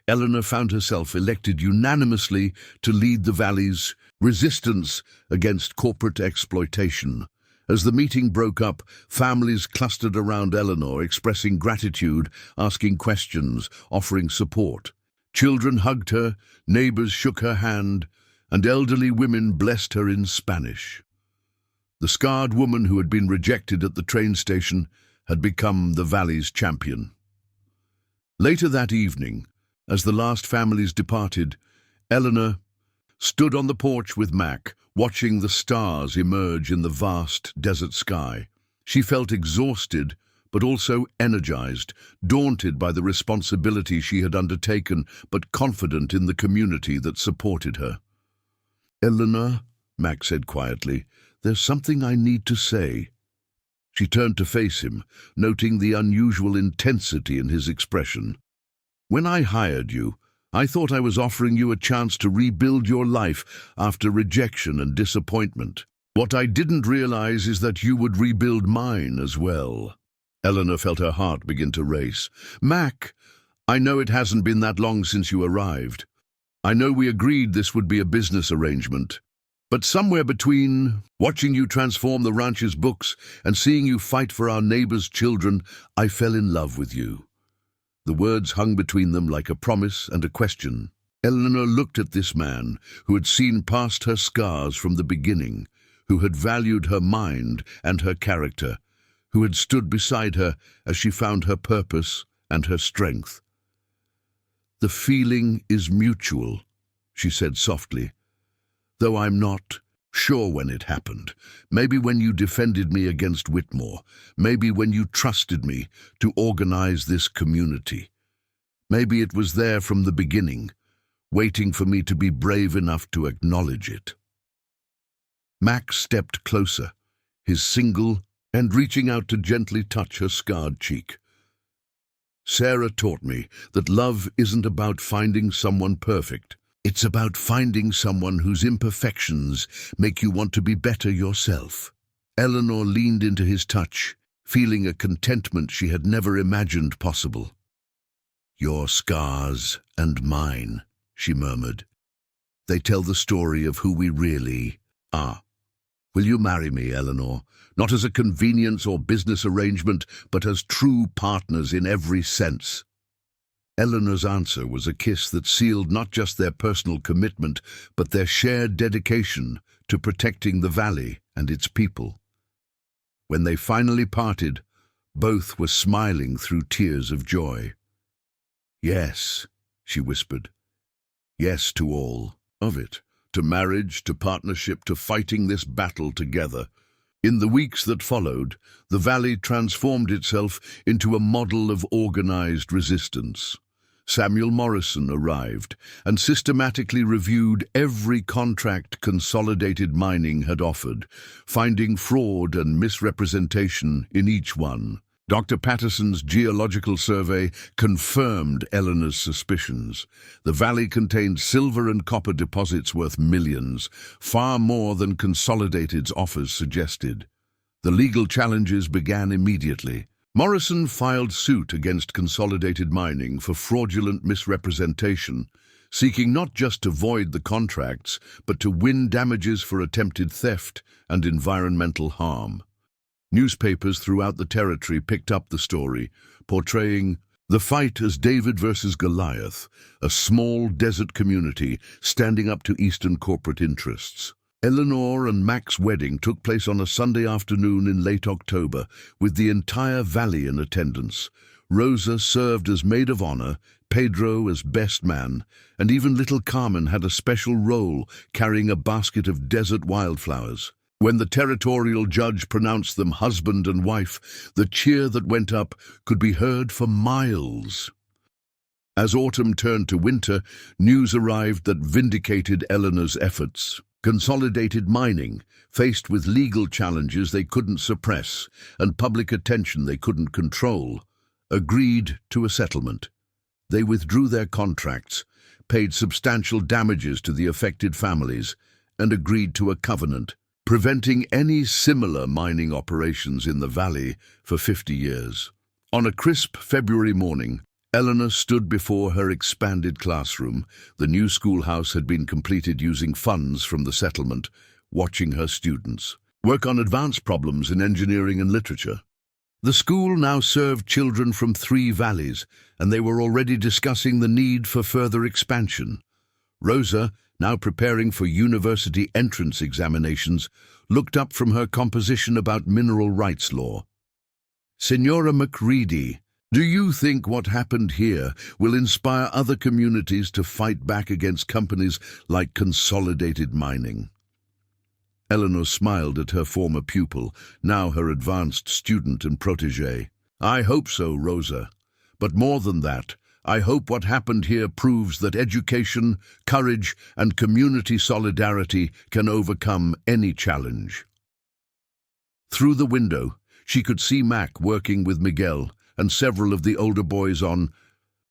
Eleanor found herself elected unanimously to lead the valley's resistance against corporate exploitation. As the meeting broke up, families clustered around Eleanor, expressing gratitude, asking questions, offering support. Children hugged her, neighbors shook her hand, and elderly women blessed her in Spanish. The scarred woman who had been rejected at the train station had become the valley's champion. Later that evening, as the last families departed, Eleanor stood on the porch with Mac, watching the stars emerge in the vast desert sky. She felt exhausted, but also energized, daunted by the responsibility she had undertaken, but confident in the community that supported her. Eleanor, Mac said quietly, there's something I need to say. She turned to face him, noting the unusual intensity in his expression. When I hired you, I thought I was offering you a chance to rebuild your life after rejection and disappointment. What I didn't realize is that you would rebuild mine as well. Eleanor felt her heart begin to race. Mac, I know it hasn't been that long since you arrived. I know we agreed this would be a business arrangement. But somewhere between watching you transform the ranch's books and seeing you fight for our neighbors' children, I fell in love with you. The words hung between them like a promise and a question. Eleanor looked at this man who had seen past her scars from the beginning, who had valued her mind and her character, who had stood beside her as she found her purpose and her strength. The feeling is mutual, she said softly, though I'm not sure when it happened. Maybe when you defended me against Whitmore. Maybe when you trusted me to organize this community. Maybe it was there from the beginning, waiting for me to be brave enough to acknowledge it. Max stepped closer, his single and reaching out to gently touch her scarred cheek. Sarah taught me that love isn't about finding someone perfect. It's about finding someone whose imperfections make you want to be better yourself. Eleanor leaned into his touch, feeling a contentment she had never imagined possible. Your scars and mine, she murmured. They tell the story of who we really are. Will you marry me, Eleanor? Not as a convenience or business arrangement, but as true partners in every sense. Eleanor's answer was a kiss that sealed not just their personal commitment, but their shared dedication to protecting the valley and its people. When they finally parted, both were smiling through tears of joy. Yes, she whispered. Yes to all of it, to marriage, to partnership, to fighting this battle together. In the weeks that followed, the valley transformed itself into a model of organized resistance. Samuel Morrison arrived and systematically reviewed every contract Consolidated Mining had offered, finding fraud and misrepresentation in each one. Dr. Patterson's geological survey confirmed Eleanor's suspicions. The valley contained silver and copper deposits worth millions, far more than Consolidated's offers suggested. The legal challenges began immediately. Morrison filed suit against Consolidated Mining for fraudulent misrepresentation, seeking not just to void the contracts, but to win damages for attempted theft and environmental harm. Newspapers throughout the territory picked up the story, portraying the fight as David versus Goliath, a small desert community standing up to Eastern corporate interests. Eleanor and Mac's wedding took place on a Sunday afternoon in late October, with the entire valley in attendance. Rosa served as maid of honor, Pedro as best man, and even little Carmen had a special role, carrying a basket of desert wildflowers. When the territorial judge pronounced them husband and wife, the cheer that went up could be heard for miles. As autumn turned to winter, news arrived that vindicated Eleanor's efforts. Consolidated Mining, faced with legal challenges they couldn't suppress and public attention they couldn't control, agreed to a settlement. They withdrew their contracts, paid substantial damages to the affected families, and agreed to a covenant, preventing any similar mining operations in the valley for 50 years. On a crisp February morning, Eleanor stood before her expanded classroom. The new schoolhouse had been completed using funds from the settlement, watching her students work on advanced problems in engineering and literature. The school now served children from 3 valleys, and they were already discussing the need for further expansion. Rosa, now preparing for university entrance examinations, looked up from her composition about mineral rights law. Senora McReady, do you think what happened here will inspire other communities to fight back against companies like Consolidated Mining? Eleanor smiled at her former pupil, now her advanced student and protege. I hope so, Rosa. But more than that, I hope what happened here proves that education, courage, and community solidarity can overcome any challenge. Through the window, she could see Mac working with Miguel and several of the older boys on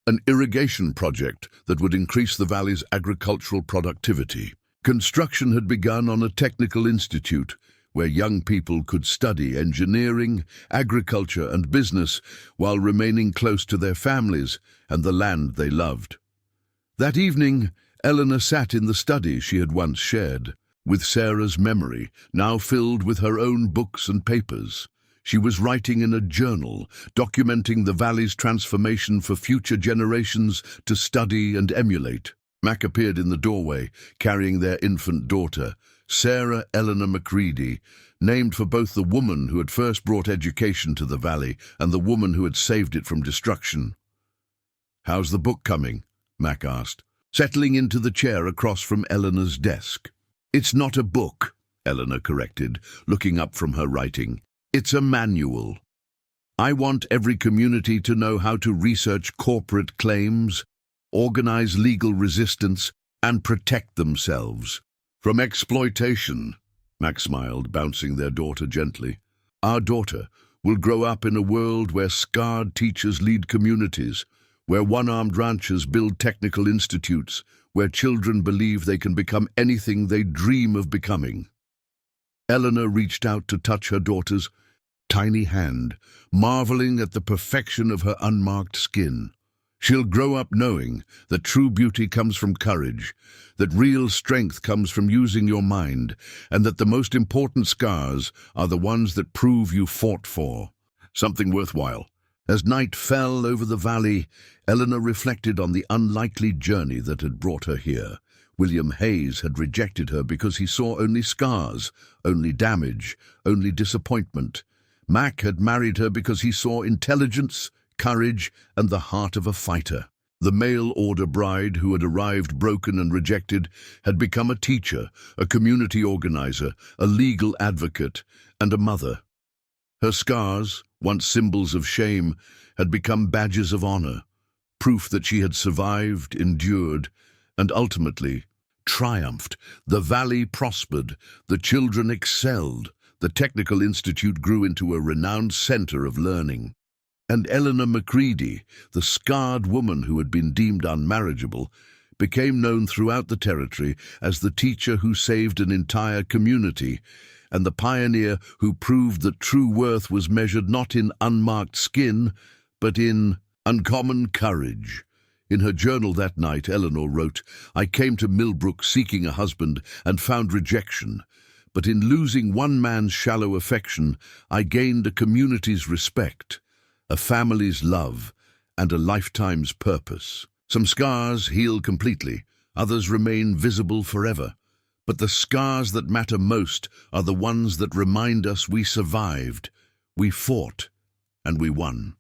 an irrigation project that would increase the valley's agricultural productivity. Construction had begun on a technical institute where young people could study engineering, agriculture, and business while remaining close to their families and the land they loved. That evening, Eleanor sat in the study she had once shared, with Sarah's memory now filled with her own books and papers. She was writing in a journal, documenting the valley's transformation for future generations to study and emulate. Mac appeared in the doorway, carrying their infant daughter, Sarah Eleanor McReady, named for both the woman who had first brought education to the valley and the woman who had saved it from destruction. How's the book coming? Mac asked, settling into the chair across from Eleanor's desk. It's not a book, Eleanor corrected, looking up from her writing. It's a manual. I want every community to know how to research corporate claims, organize legal resistance, and protect themselves from exploitation. Mac smiled, bouncing their daughter gently. Our daughter will grow up in a world where scarred teachers lead communities, where one-armed ranchers build technical institutes, where children believe they can become anything they dream of becoming. Eleanor reached out to touch her daughter's tiny hand, marveling at the perfection of her unmarked skin. She'll grow up knowing that true beauty comes from courage, that real strength comes from using your mind, and that the most important scars are the ones that prove you fought for something worthwhile. As night fell over the valley, Eleanor reflected on the unlikely journey that had brought her here. William Hayes had rejected her because he saw only scars, only damage, only disappointment. Mac had married her because he saw intelligence, courage, and the heart of a fighter. The mail-order bride who had arrived broken and rejected had become a teacher, a community organizer, a legal advocate, and a mother. Her scars, once symbols of shame, had become badges of honor, proof that she had survived, endured, and ultimately triumphed. The valley prospered, the children excelled, the Technical Institute grew into a renowned center of learning. And Eleanor Macready, the scarred woman who had been deemed unmarriageable, became known throughout the territory as the teacher who saved an entire community, and the pioneer who proved that true worth was measured not in unmarked skin, but in uncommon courage. In her journal that night, Eleanor wrote, "I came to Millbrook seeking a husband and found rejection. But in losing one man's shallow affection, I gained a community's respect, a family's love, and a lifetime's purpose." Some scars heal completely, others remain visible forever. But the scars that matter most are the ones that remind us we survived, we fought, and we won.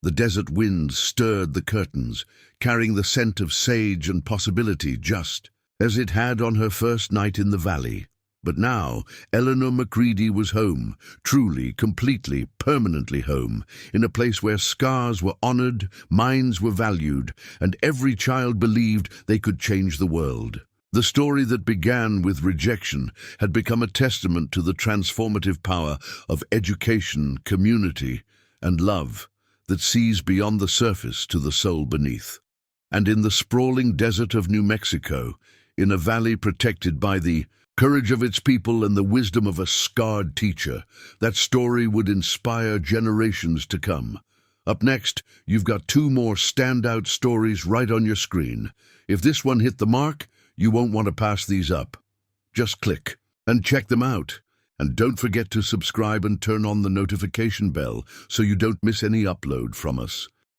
The desert wind stirred the curtains, carrying the scent of sage and possibility just as it had on her first night in the valley. But now, Eleanor Macready was home, truly, completely, permanently home, in a place where scars were honored, minds were valued, and every child believed they could change the world. The story that began with rejection had become a testament to the transformative power of education, community, and love that sees beyond the surface to the soul beneath. And in the sprawling desert of New Mexico, in a valley protected by the courage of its people and the wisdom of a scarred teacher, that story would inspire generations to come. Up next, you've got two more standout stories right on your screen. If this one hit the mark, you won't want to pass these up. Just click and check them out. And don't forget to subscribe and turn on the notification bell so you don't miss any upload from us.